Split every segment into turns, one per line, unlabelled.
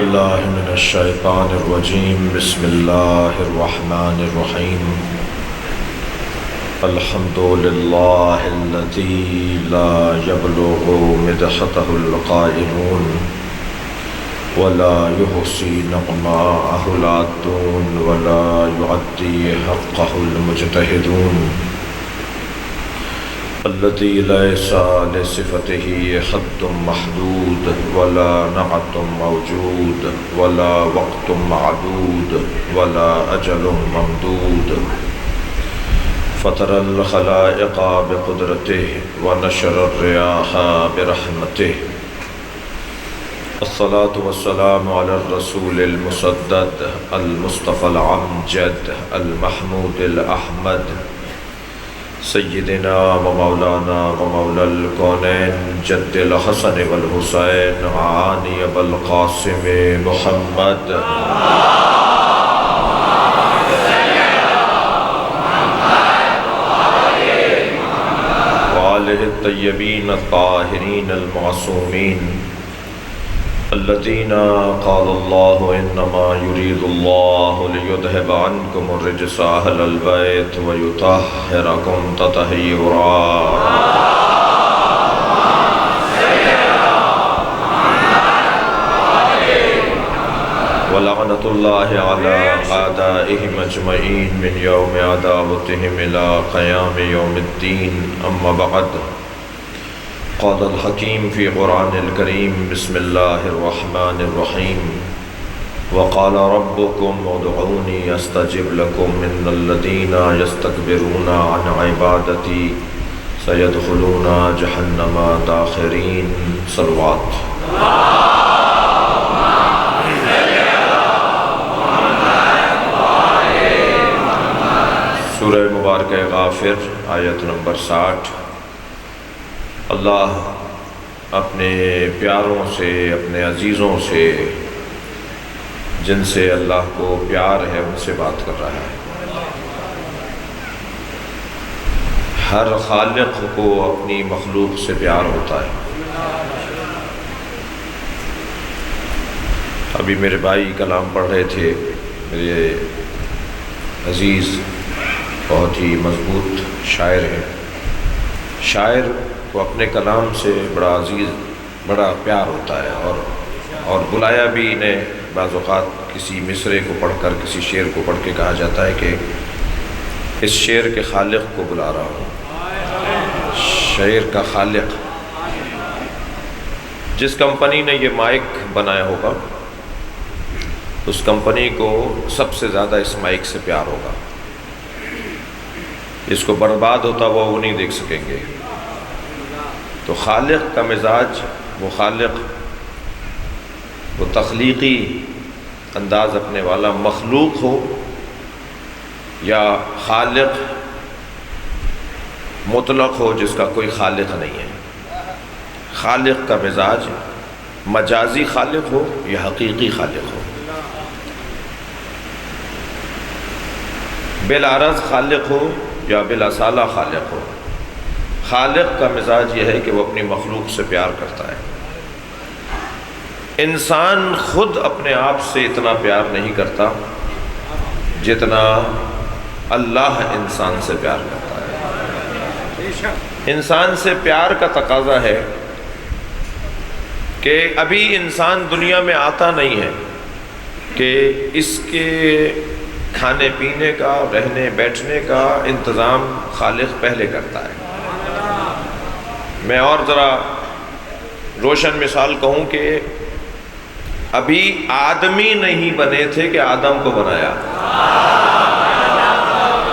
باللہ من الشیطان الرجیم بسم اللہ الرحمن الرحیم الحمد للہ الذی لا یبلغ مدحتہ القائلون ولا یحصی نعماءہ العادون ولا یعدی حقہ المجتہدون الذي ليس لصفته حد محدود ولا نعت موجود ولا وقت معدود ولا أجل ممدود فطر الخلائق بقدرته ونشر الرياح برحمته الصلاة والسلام على الرسول المسدد المصطفى العمجد المحمود الأحمد سیدنا و مولانا و مولا الکونین جد الحسن والحسین عانی بالقاسم محمد وآلہ الطیبین الطاہرین المعصومین الذين قال الله إنما يريد الله ليذهب عنكم الرجس أهل البيت ويطهركم تطهيرا ولعنة الله على أعدائهم أجمعين من يوم عداوتهم إلى قيام يوم الدين أما بعد قال الحكيم في قرآن الكريم بسم الله الرحمن الرحيم وقال ربكم ادعوني استجب لكم ان الذين يستكبرون عن عبادتي سيدخلون جهنم داخرين صلوات سورہ مبارکہ غافر آیت نمبر 60۔ اللہ اپنے پیاروں سے، اپنے عزیزوں سے، جن سے اللہ کو پیار ہے ان سے بات کر رہا ہے۔ ہر خالق کو اپنی مخلوق سے پیار ہوتا ہے۔ ابھی میرے بھائی کلام پڑھ رہے تھے، میرے عزیز بہت ہی مضبوط شاعر ہیں۔ شاعر کو اپنے کلام سے بڑا عزیز، بڑا پیار ہوتا ہے، اور بلایا بھی انہیں بعض اوقات کسی مصرے کو پڑھ کر، کسی شعر کو پڑھ کے کہا جاتا ہے کہ اس شعر کے خالق کو بلا رہا ہوں۔ شعر کا خالق، جس کمپنی نے یہ مائک بنایا ہوگا اس کمپنی کو سب سے زیادہ اس مائک سے پیار ہوگا۔ اس کو برباد ہوتا ہوا وہ نہیں دیکھ سکیں گے۔ تو خالق کا مزاج، وہ خالق، وہ تخلیقی انداز اپنے والا مخلوق ہو یا خالق مطلق ہو جس کا کوئی خالق نہیں ہے۔ خالق کا مزاج مجازی خالق ہو یا حقیقی خالق ہو، بالعرض خالق ہو یا بالاصالہ خالق ہو، خالق کا مزاج یہ ہے کہ وہ اپنی مخلوق سے پیار کرتا ہے۔ انسان خود اپنے آپ سے اتنا پیار نہیں کرتا جتنا اللہ انسان سے پیار کرتا ہے۔ انسان سے پیار کا تقاضا ہے کہ ابھی انسان دنیا میں آتا نہیں ہے کہ اس کے کھانے پینے کا، رہنے بیٹھنے کا انتظام خالق پہلے کرتا ہے۔ میں اور ذرا روشن مثال کہوں کہ ابھی آدمی نہیں بنے تھے کہ آدم کو بنایا۔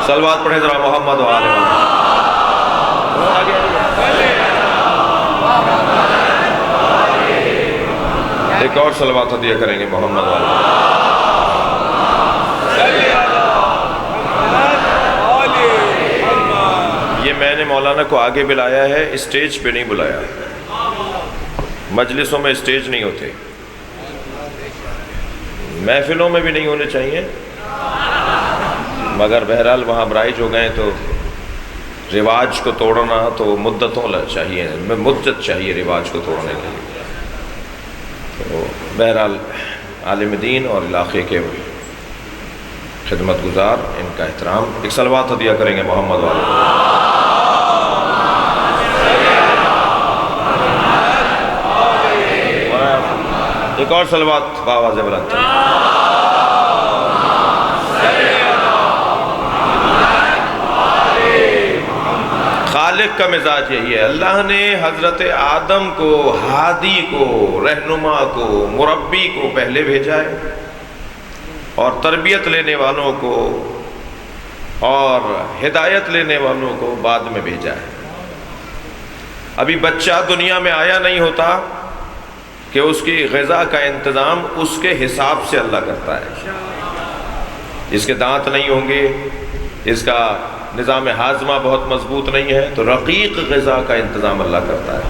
صلوات پڑھیں ذرا محمد و آل محمد۔ ایک اور صلوات ہدیہ کریں گے محمد و آل محمد۔ یہ میں نے مولانا کو آگے بلایا ہے، اسٹیج پہ نہیں بلایا۔ مجلسوں میں اسٹیج نہیں ہوتے، محفلوں میں بھی نہیں ہونے چاہیے، مگر بہرحال وہاں برائج ہو گئے تو رواج کو توڑنا تو مدتوں چاہیے، مدت چاہیے رواج کو توڑنے کے لیے۔ تو بہرحال عالم دین اور علاقے کے خدمت گزار، ان کا احترام، ایک صلوات ہدیہ کریں گے محمد والے۔ ایک اور صلوات بآواز بلند۔ خالق کا مزاج یہی ہے۔ اللہ نے حضرت آدم کو، ہادی کو، رہنما کو، مربی کو پہلے بھیجا ہے، اور تربیت لینے والوں کو اور ہدایت لینے والوں کو بعد میں بھیجا ہے۔ ابھی بچہ دنیا میں آیا نہیں ہوتا کہ اس کی غذا کا انتظام اس کے حساب سے اللہ کرتا ہے۔ اس کے دانت نہیں ہوں گے، اس کا نظام ہاضمہ بہت مضبوط نہیں ہے، تو رقیق غذا کا انتظام اللہ کرتا ہے۔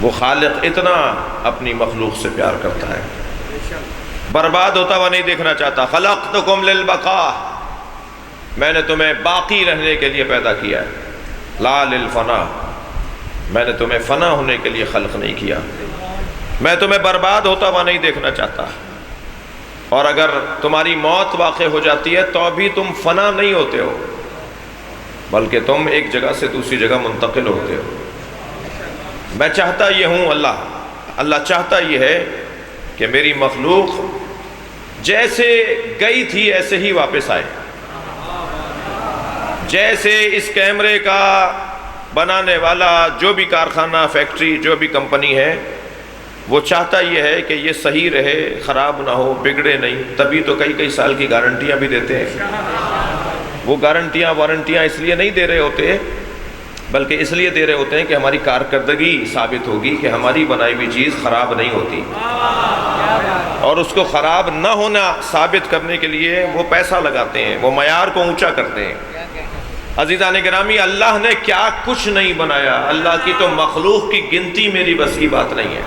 وہ خالق اتنا اپنی مخلوق سے پیار کرتا ہے، برباد ہوتا ہوا نہیں دیکھنا چاہتا۔ خلقتکم للبقاء، میں نے تمہیں باقی رہنے کے لیے پیدا کیا ہے، لا للفنا، میں نے تمہیں فنا ہونے کے لیے خلق نہیں کیا۔ میں تمہیں برباد ہوتا ہوا نہیں دیکھنا چاہتا، اور اگر تمہاری موت واقع ہو جاتی ہے تو بھی تم فنا نہیں ہوتے ہو، بلکہ تم ایک جگہ سے دوسری جگہ منتقل ہوتے ہو۔ میں چاہتا یہ ہوں، اللہ چاہتا یہ ہے کہ میری مخلوق جیسے گئی تھی ایسے ہی واپس آئے۔ جیسے اس کیمرے کا بنانے والا جو بھی کارخانہ، فیکٹری، جو بھی کمپنی ہے، وہ چاہتا یہ ہے کہ یہ صحیح رہے، خراب نہ ہو، بگڑے نہیں، تبھی تو کئی سال کی گارنٹیاں بھی دیتے ہیں۔ وہ گارنٹیاں وارنٹیاں اس لیے نہیں دے رہے ہوتے، بلکہ اس لیے دے رہے ہوتے ہیں کہ ہماری کارکردگی ثابت ہوگی کہ ہماری بنائی ہوئی چیز خراب نہیں ہوتی، اور اس کو خراب نہ ہونا ثابت کرنے کے لیے وہ پیسہ لگاتے ہیں، وہ معیار کو اونچا کرتے ہیں۔ عزیزان گرامی، اللہ نے کیا کچھ نہیں بنایا، اللہ کی تو مخلوق کی گنتی میری بس کی بات نہیں ہے۔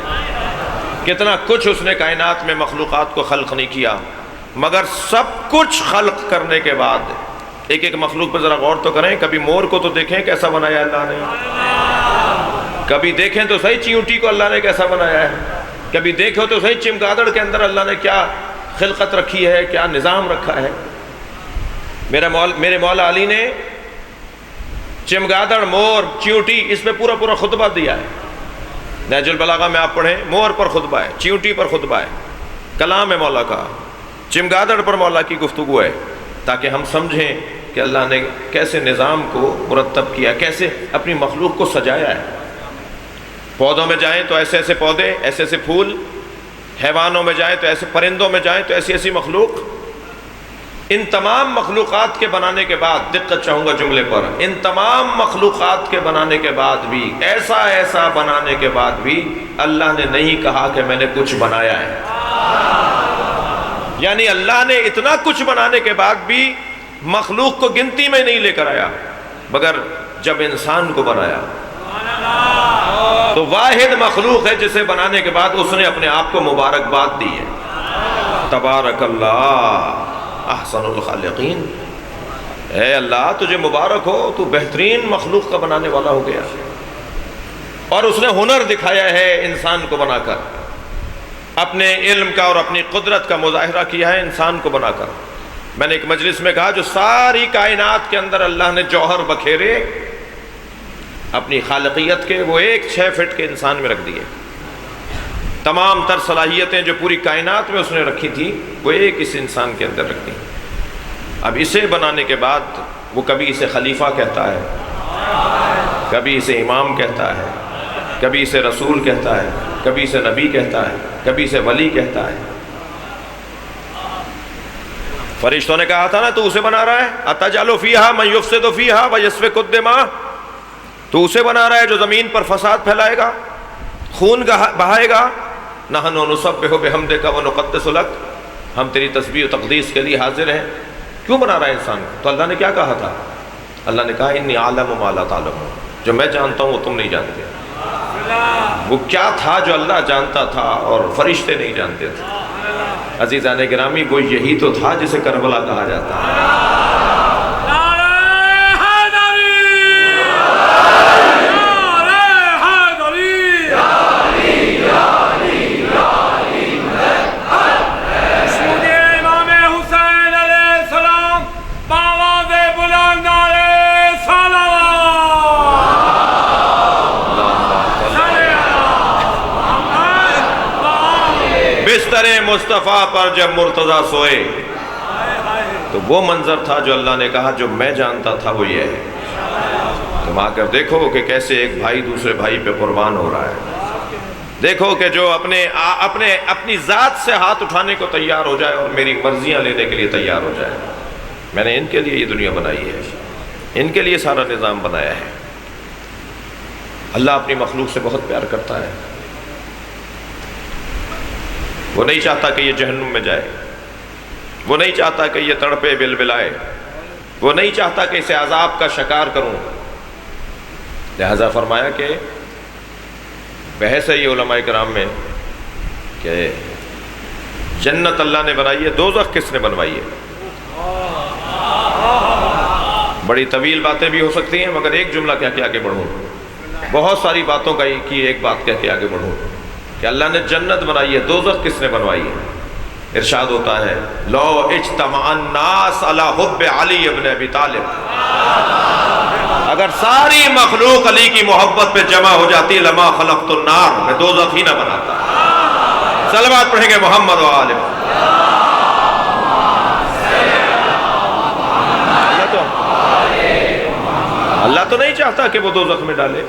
کتنا کچھ اس نے کائنات میں مخلوقات کو خلق نہیں کیا، مگر سب کچھ خلق کرنے کے بعد ایک ایک مخلوق پہ ذرا غور تو کریں۔ کبھی مور کو تو دیکھیں کیسا بنایا اللہ نے، کبھی دیکھیں تو صحیح چیونٹی کو اللہ نے کیسا بنایا ہے، کبھی دیکھو تو صحیح چمگادڑ کے اندر اللہ نے کیا خلقت رکھی ہے، کیا نظام رکھا ہے۔ میرے مولا علی نے چمگادڑ، مور، چیونٹی، اس پہ پورا خطبہ دیا ہے۔ نہج البلاغہ میں آپ پڑھیں، مور پر خطبہ ہے، چیونٹی پر خطبہ ہے، کلام ہے مولا کا، چمگادڑ پر مولا کی گفتگو ہے، تاکہ ہم سمجھیں کہ اللہ نے کیسے نظام کو مرتب کیا، کیسے اپنی مخلوق کو سجایا ہے۔ پودوں میں جائیں تو ایسے ایسے پودے، ایسے ایسے پھول، حیوانوں میں جائیں تو ایسے، پرندوں میں جائیں تو ایسی ایسی مخلوق۔ ان تمام مخلوقات کے بنانے کے بعد، دقت چاہوں گا جملے پر، ان تمام مخلوقات کے بنانے کے بعد بھی، ایسا بنانے کے بعد بھی اللہ نے نہیں کہا کہ میں نے کچھ بنایا ہے۔ یعنی اللہ نے اتنا کچھ بنانے کے بعد بھی مخلوق کو گنتی میں نہیں لے کر آیا، مگر جب انسان کو بنایا تو واحد مخلوق ہے جسے بنانے کے بعد اس نے اپنے آپ کو مبارکباد دی ہے۔ تبارک اللہ احسن الخالقین، اے اللہ تجھے مبارک ہو، تو بہترین مخلوق کا بنانے والا ہو گیا، اور اس نے ہنر دکھایا ہے انسان کو بنا کر، اپنے علم کا اور اپنی قدرت کا مظاہرہ کیا ہے انسان کو بنا کر۔ میں نے ایک مجلس میں کہا، جو ساری کائنات کے اندر اللہ نے جوہر بکھیرے اپنی خالقیت کے، وہ ایک 6 فٹ کے انسان میں رکھ دیے۔ تمام تر صلاحیتیں جو پوری کائنات میں اس نے رکھی تھی، وہ ایک اس انسان کے اندر رکھ دی۔ اب اسے بنانے کے بعد وہ کبھی اسے خلیفہ کہتا ہے، کبھی اسے امام کہتا ہے، کبھی اسے رسول کہتا ہے، کبھی اسے نبی کہتا ہے، کبھی اسے ولی کہتا ہے۔ فرشتوں نے کہا تھا نا، تو اسے بنا رہا ہے، اتجعل فیہا من یفسد فیہا ویسفک الدماء، تو اسے بنا رہا ہے جو زمین پر فساد پھیلائے گا، خون بہائے گا۔ نحن نسبح بحمدک ونقدس لک، ہم تیری تسبیح و تقدیس کے لیے حاضر ہیں۔ کیوں بنا رہا ہے انسان کو؟ تو اللہ نے کیا کہا تھا؟ اللہ نے کہا انی اعلم ما لا تعلمون، جو میں جانتا ہوں وہ تم نہیں جانتے۔ وہ کیا تھا جو اللہ جانتا تھا اور فرشتے نہیں جانتے تھے؟ عزیزان گرامی، وہ یہی تو تھا جسے کربلا کہا جاتا ہے۔ در مصطفیٰ پر جب مرتضیٰ سوئے، تو وہ منظر تھا جو اللہ نے کہا جو میں جانتا تھا وہ یہ ہے۔ تم آ کر دیکھو کہ کیسے ایک بھائی دوسرے بھائی پہ قربان ہو رہا ہے، دیکھو کہ جو اپنی ذات سے ہاتھ اٹھانے کو تیار ہو جائے اور میری مرضیاں لینے کے لیے تیار ہو جائے۔ میں نے ان کے لیے یہ دنیا بنائی ہے، ان کے لیے سارا نظام بنایا ہے۔ اللہ اپنی مخلوق سے بہت پیار کرتا ہے، وہ نہیں چاہتا کہ یہ جہنم میں جائے، وہ نہیں چاہتا کہ یہ تڑپے بلبلائے، وہ نہیں چاہتا کہ اسے عذاب کا شکار کروں۔ لہذا فرمایا کہ بحث ہے یہ علماء کرام میں کہ جنت اللہ نے بنائی ہے، دوزخ کس نے بنوائی ہے؟ بڑی طویل باتیں بھی ہو سکتی ہیں، مگر ایک جملہ کہہ کے آگے بڑھوں، بہت ساری باتوں کی ایک بات کہہ کے آگے بڑھوں کہ اللہ نے جنت بنائی ہے، دوزخ کس نے بنوائی ہے؟ ارشاد ہوتا ہے لو اجتمع الناس علی حب علی ابن ابی طالب، اگر ساری مخلوق علی کی محبت پہ جمع ہو جاتی لما خلقت النار، میں دوزخ ہی نہ بناتا۔ صلوات پڑھیں گے محمد و آلہ۔ اللہ تو نہیں چاہتا کہ وہ دوزخ میں ڈالے۔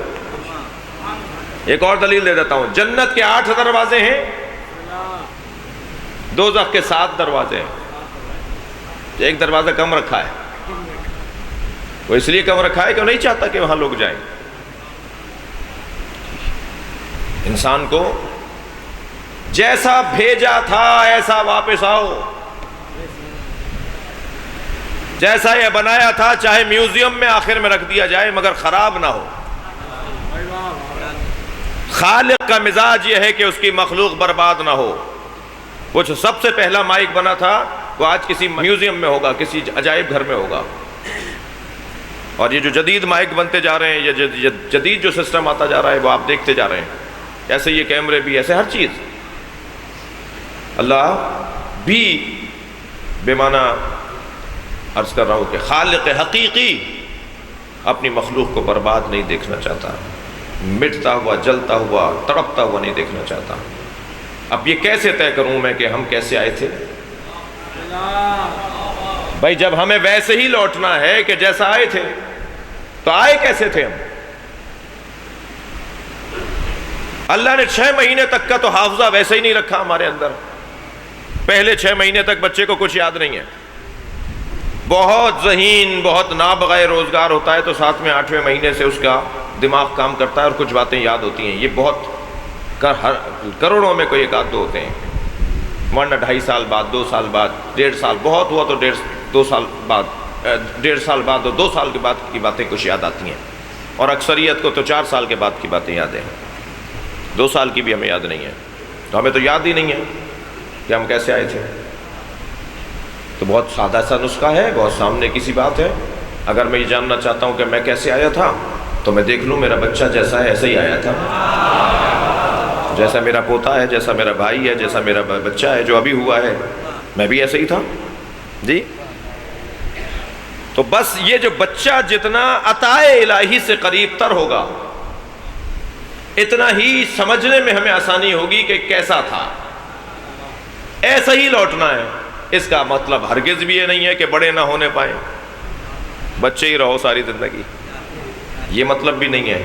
ایک اور دلیل دے دیتا ہوں، جنت کے 8 دروازے ہیں، دوزخ کے 7 دروازے ہیں۔ ایک دروازہ کم رکھا ہے، وہ اس لیے کم رکھا ہے کہ وہ نہیں چاہتا کہ وہاں لوگ جائیں۔ انسان کو جیسا بھیجا تھا ایسا واپس آؤ، جیسا یہ بنایا تھا چاہے میوزیم میں آخر میں رکھ دیا جائے مگر خراب نہ ہو۔ خالق کا مزاج یہ ہے کہ اس کی مخلوق برباد نہ ہو۔ وہ جو سب سے پہلا مائک بنا تھا وہ آج کسی میوزیم میں ہوگا، کسی عجائب گھر میں ہوگا، اور یہ جو جدید مائک بنتے جا رہے ہیں، یہ جدید جو سسٹم آتا جا رہا ہے وہ آپ دیکھتے جا رہے ہیں، ایسے یہ کیمرے بھی، ایسے ہر چیز۔ اللہ بھی بے معنی عرض کر رہا ہوں کہ خالق حقیقی اپنی مخلوق کو برباد نہیں دیکھنا چاہتا، مٹتا ہوا، جلتا ہوا، تڑپتا ہوا نہیں دیکھنا چاہتا۔ اب یہ کیسے طے کروں میں کہ ہم کیسے آئے تھے؟ بھائی جب ہمیں ویسے ہی لوٹنا ہے کہ جیسا آئے تھے تو آئے کیسے تھے ہم؟ اللہ نے 6 مہینے تک کا تو حافظہ ویسے ہی نہیں رکھا ہمارے اندر۔ پہلے 6 مہینے تک بچے کو کچھ یاد نہیں ہے، بہت ذہین، بہت نابغیر روزگار ہوتا ہے تو 7ویں 8ویں مہینے سے اس کا دماغ کام کرتا ہے اور کچھ باتیں یاد ہوتی ہیں۔ یہ بہت کروڑوں میں کوئی 1-2 ہوتے ہیں، ورنہ 2.5 سال بعد، 2 سال بعد، 1.5 سال، بہت ہوا تو 2 سال بعد، 1.5 سال بعد اور 2 سال کے بعد کی باتیں کچھ یاد آتی ہیں، اور اکثریت کو تو 4 سال کے بعد کی باتیں یاد ہیں، 2 سال کی بھی ہمیں یاد نہیں ہے۔ تو ہمیں تو یاد ہی نہیں ہے کہ ہم کیسے آئے تھے۔ تو بہت سادہ سا نسخہ ہے، بہت سامنے کسی بات ہے۔ اگر میں یہ جاننا چاہتا ہوں کہ میں کیسے آیا تھا تو میں دیکھ لوں میرا بچہ جیسا ہے ایسے ہی آیا تھا، جیسا میرا پوتا ہے، جیسا میرا بھائی ہے، جیسا میرا بچہ ہے جو ابھی ہوا ہے، میں بھی ایسے ہی تھا جی۔ تو بس یہ جو بچہ جتنا عطائے الہی سے قریب تر ہوگا اتنا ہی سمجھنے میں ہمیں آسانی ہوگی کہ کیسا تھا، ایسا ہی لوٹنا ہے۔ اس کا مطلب ہرگز بھی یہ نہیں ہے کہ بڑے نہ ہونے پائیں، بچے ہی رہو ساری زندگی، یہ مطلب بھی نہیں ہے۔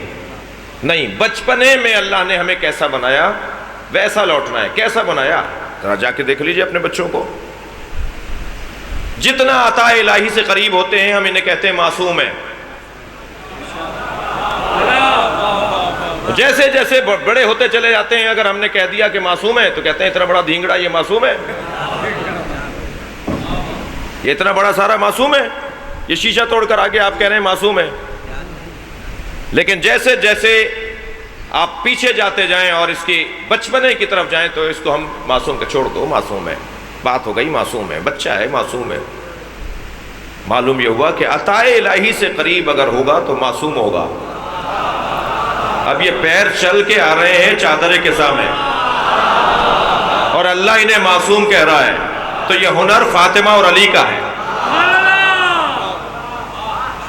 نہیں، بچپنے میں اللہ نے ہمیں کیسا بنایا ویسا لوٹنا ہے۔ کیسا بنایا؟ ذرا جا کے دیکھ لیجئے اپنے بچوں کو، جتنا عطا الہی سے قریب ہوتے ہیں ہم انہیں کہتے ہیں معصوم ہیں۔ جیسے جیسے بڑے ہوتے چلے جاتے ہیں اگر ہم نے کہہ دیا کہ معصوم ہے تو کہتے ہیں اتنا بڑا دھینگڑا یہ معصوم ہے، یہ اتنا بڑا سارا معصوم ہے، یہ شیشہ توڑ کر آگے آپ کہہ رہے ہیں معصوم ہے۔ لیکن جیسے جیسے آپ پیچھے جاتے جائیں اور اس کی بچپنے کی طرف جائیں تو اس کو ہم معصوم کا چھوڑ دو، معصوم ہے، بات ہو گئی معصوم ہے، بچہ ہے معصوم ہے۔ معلوم یہ ہوا کہ عطائے الہی سے قریب اگر ہوگا تو معصوم ہوگا۔ اب یہ پیر چل کے آ رہے ہیں چادر کے سامنے اور اللہ انہیں معصوم کہہ رہا ہے، تو یہ ہنر فاطمہ اور علی کا ہے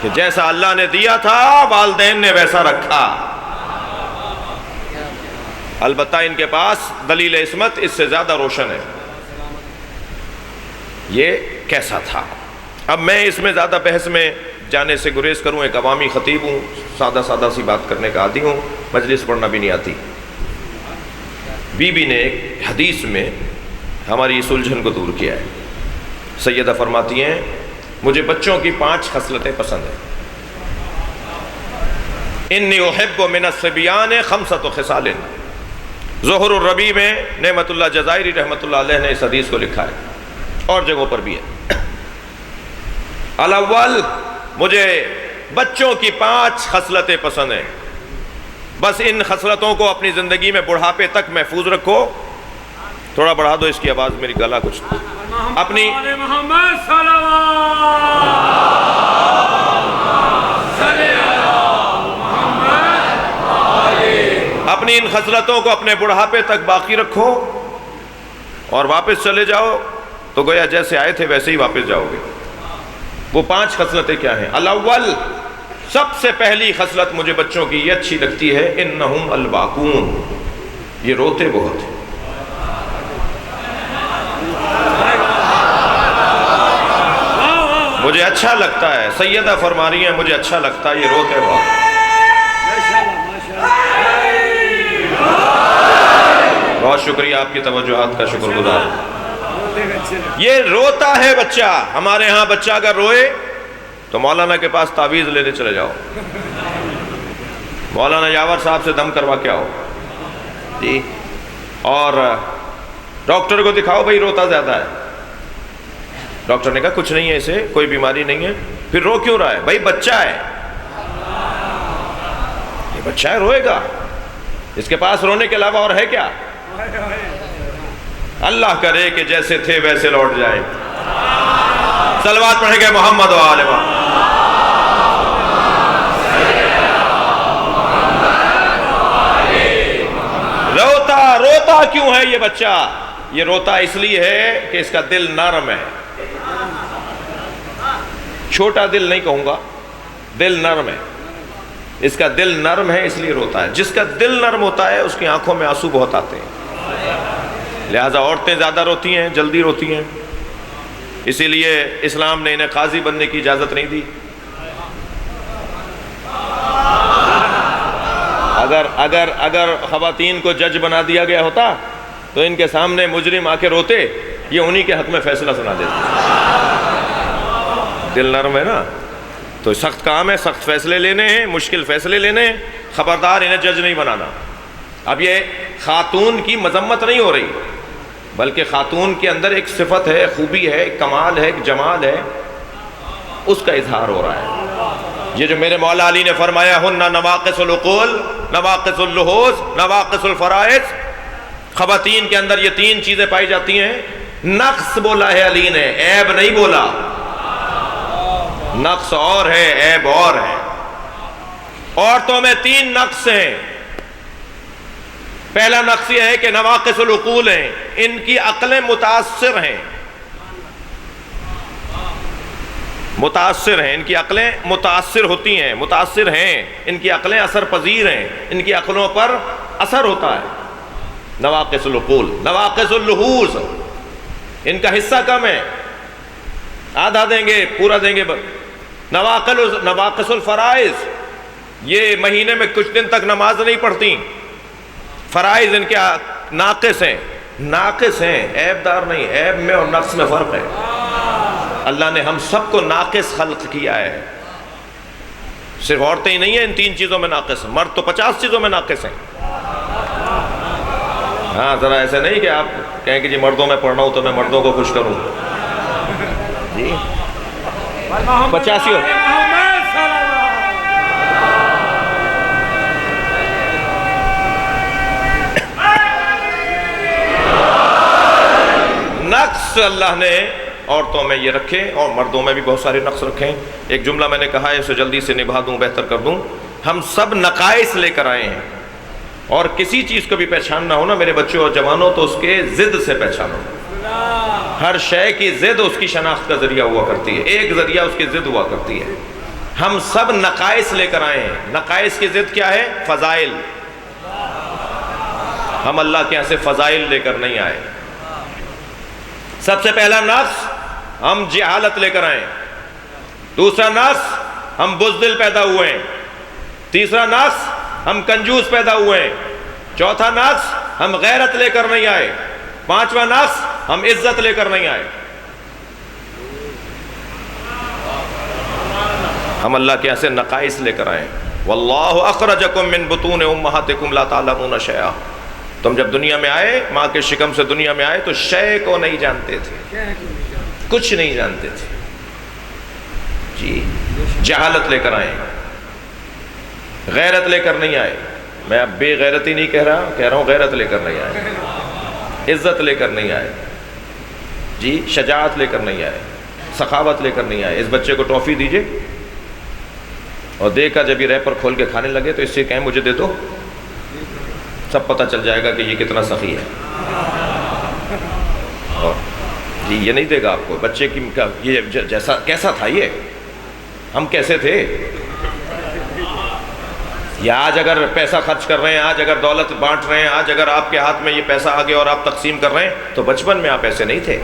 کہ جیسا اللہ نے دیا تھا والدین نے ویسا رکھا۔ البتہ ان کے پاس دلیل عصمت اس سے زیادہ روشن ہے. یہ کیسا تھا؟ اب میں اس میں زیادہ بحث میں جانے سے گریز کروں. ایک عوامی خطیب ہوں، سادہ سادہ سی بات کرنے کا عادی ہوں، مجلس پڑھنا بھی نہیں آتی. بی بی نے ایک حدیث میں ہماری اس الجھن کو دور کیا ہے. سیدہ فرماتی ہیں مجھے بچوں کی 5 خصلتیں پسند ہیں. انی احب من الصبیان 5 خصال. ظہر الربیع میں نعمت اللہ جزائری رحمۃ اللہ علیہ نے اس حدیث کو لکھا ہے، اور جگہوں پر بھی ہے. الاول، مجھے بچوں کی 5 خصلتیں پسند ہیں. بس ان خصلتوں کو اپنی زندگی میں بڑھاپے تک محفوظ رکھو. تھوڑا بڑھا دو اس کی آواز، میری گلا کچھ اپنی اپنی ان خصلتوں کو اپنے بڑھاپے تک باقی رکھو اور واپس چلے جاؤ تو گویا جیسے آئے تھے ویسے ہی واپس جاؤ گے. وہ 5 خصلتیں کیا ہیں؟ الاول، سب سے پہلی خصلت مجھے بچوں کی یہ اچھی لگتی ہے، انہم الباکون، یہ روتے بہت ہیں. مجھے اچھا لگتا ہے، سیدہ فرما رہی ہیں مجھے اچھا لگتا ہے یہ روتے بہت. بہت شکریہ، آپ کی توجہات کا شکر گزار. یہ روتا ہے بچہ. ہمارے ہاں بچہ اگر روئے تو مولانا کے پاس تعویذ لینے چلے جاؤ، مولانا یاور صاحب سے دم کروا کے آؤ جی، اور ڈاکٹر کو دکھاؤ بھائی روتا زیادہ ہے. ڈاکٹر نے کہا کچھ نہیں ہے اسے، کوئی بیماری نہیں ہے. پھر رو کیوں رہا ہے؟ بھائی بچہ ہے، یہ بچہ ہے، روئے گا. اس کے پاس رونے کے علاوہ اور ہے کیا؟ اللہ کرے کہ جیسے تھے ویسے لوٹ جائیں. صلوات پڑھیں گے محمد و آل محمد. روتا کیوں ہے یہ بچہ؟ یہ روتا اس لیے ہے کہ اس کا دل نرم ہے. چھوٹا دل نہیں کہوں گا، دل نرم ہے. اس کا دل نرم ہے اس لیے روتا ہے. جس کا دل نرم ہوتا ہے اس کی آنکھوں میں آنسو بہت آتے ہیں. لہذا عورتیں زیادہ روتی ہیں، جلدی روتی ہیں. اسی لیے اسلام نے انہیں قاضی بننے کی اجازت نہیں دی. اگر خواتین کو جج بنا دیا گیا ہوتا تو ان کے سامنے مجرم آ کے روتے، یہ انہی کے حق میں فیصلہ سنا دیتے. دل نرم ہے نا، تو سخت کام ہے، سخت فیصلے لینے ہیں، مشکل فیصلے لینے ہیں. خبردار انہیں جج نہیں بنانا. اب یہ خاتون کی مذمت نہیں ہو رہی، بلکہ خاتون کے اندر ایک صفت ہے، خوبی ہے، ایک کمال ہے، ایک جمال ہے، اس کا اظہار ہو رہا ہے. یہ جو میرے مولا علی نے فرمایا ہن نواقص العقول، نواقص اللحوظ، نواقص الفرائض، خواتین کے اندر یہ 3 چیزیں پائی جاتی ہیں. نقص بولا ہے علی نے، عیب نہیں بولا. نقص اور ہے، عیب اور ہے. عورتوں میں 3 نقص ہیں. پہلا نقص یہ ہے کہ نواقص العقول ہیں، ان کی عقلیں متاثر ہیں. متاثر ہیں، ان کی عقلیں متاثر ہوتی ہیں، متاثر ہیں. ان کی عقلیں اثر پذیر ہیں، ان کی عقلوں پر اثر ہوتا ہے. نواقص العقول. نواقص اللحوظ، ان کا حصہ کم ہے، آدھا دیں گے پورا دیں گے. نواقص الفرائض، یہ مہینے میں کچھ دن تک نماز نہیں پڑھتی. فرائض ان کے ناقص ہیں. ناقص ہیں، عیب دار نہیں. عیب میں اور نقص میں فرق ہے. اللہ نے ہم سب کو ناقص خلق کیا ہے. صرف عورتیں ہی نہیں ہیں ان 3 چیزوں میں ناقص، مرد تو 50 چیزوں میں ناقص ہیں. ہاں ذرا ایسے نہیں کہ آپ کہیں کہ جی مردوں میں پڑھنا ہوں تو میں مردوں کو خوش کروں جی. 85 نقص اللہ نے عورتوں میں یہ رکھے اور مردوں میں بھی بہت سارے نقص رکھے. ایک جملہ میں نے کہا ہے اسے جلدی سے نبھا دوں، بہتر کر دوں. ہم سب نقائص لے کر آئے ہیں، اور کسی چیز کو بھی پہچاننا ہو نا میرے بچوں اور جوانوں تو اس کے ضد سے پہچانو. ہر شے کی ضد اس کی شناخت کا ذریعہ ہوا کرتی ہے. ایک ذریعہ اس کی ضد ہوا کرتی ہے. ہم سب نقائص لے کر آئے ہیں. نقائص کی ضد کیا ہے؟ فضائل. ہم اللہ کے یہاں سے فضائل لے کر نہیں آئے۔ سب سے پہلا نقص ہم جہالت لے کر آئے، دوسرا نقص ہم بزدل پیدا ہوئے ہیں، تیسرا نقص ہم کنجوس پیدا ہوئے ہیں، چوتھا نقص ہم غیرت لے کر نہیں آئے، پانچواں نقص ہم عزت لے کر نہیں آئے۔ ہم اللہ کے یہاں سے نقائص لے کر آئے۔ واللہ اخرجکم من بطون امہاتکم لا تعلمون شیئا۔ تم جب دنیا میں آئے، ماں کے شکم سے دنیا میں آئے، تو شے کو نہیں جانتے تھے، کچھ نہیں جانتے تھے جی۔ جہالت لے کر آئے، غیرت لے کر نہیں آئے۔ میں اب بے غیرتی نہیں کہہ رہا ہوں غیرت لے کر نہیں آئے، عزت لے کر نہیں آئے جی، شجاعت لے کر نہیں آئے، سخاوت لے کر نہیں آئے۔ اس بچے کو ٹافی دیجئے اور دے کر جب یہ ریپر کھول کے کھانے لگے تو اس سے کہیں مجھے دے دو، سب پتہ چل جائے گا کہ یہ کتنا سخی ہے۔ اور جی یہ نہیں دے گا آپ کو، بچے کی یہ جیسا کیسا تھا، یہ ہم کیسے تھے، یا آج اگر پیسہ خرچ کر رہے ہیں، آج اگر دولت بانٹ رہے ہیں، آج اگر آپ کے ہاتھ میں یہ پیسہ آ گیا اور آپ تقسیم کر رہے ہیں، تو بچپن میں آپ ایسے نہیں تھے۔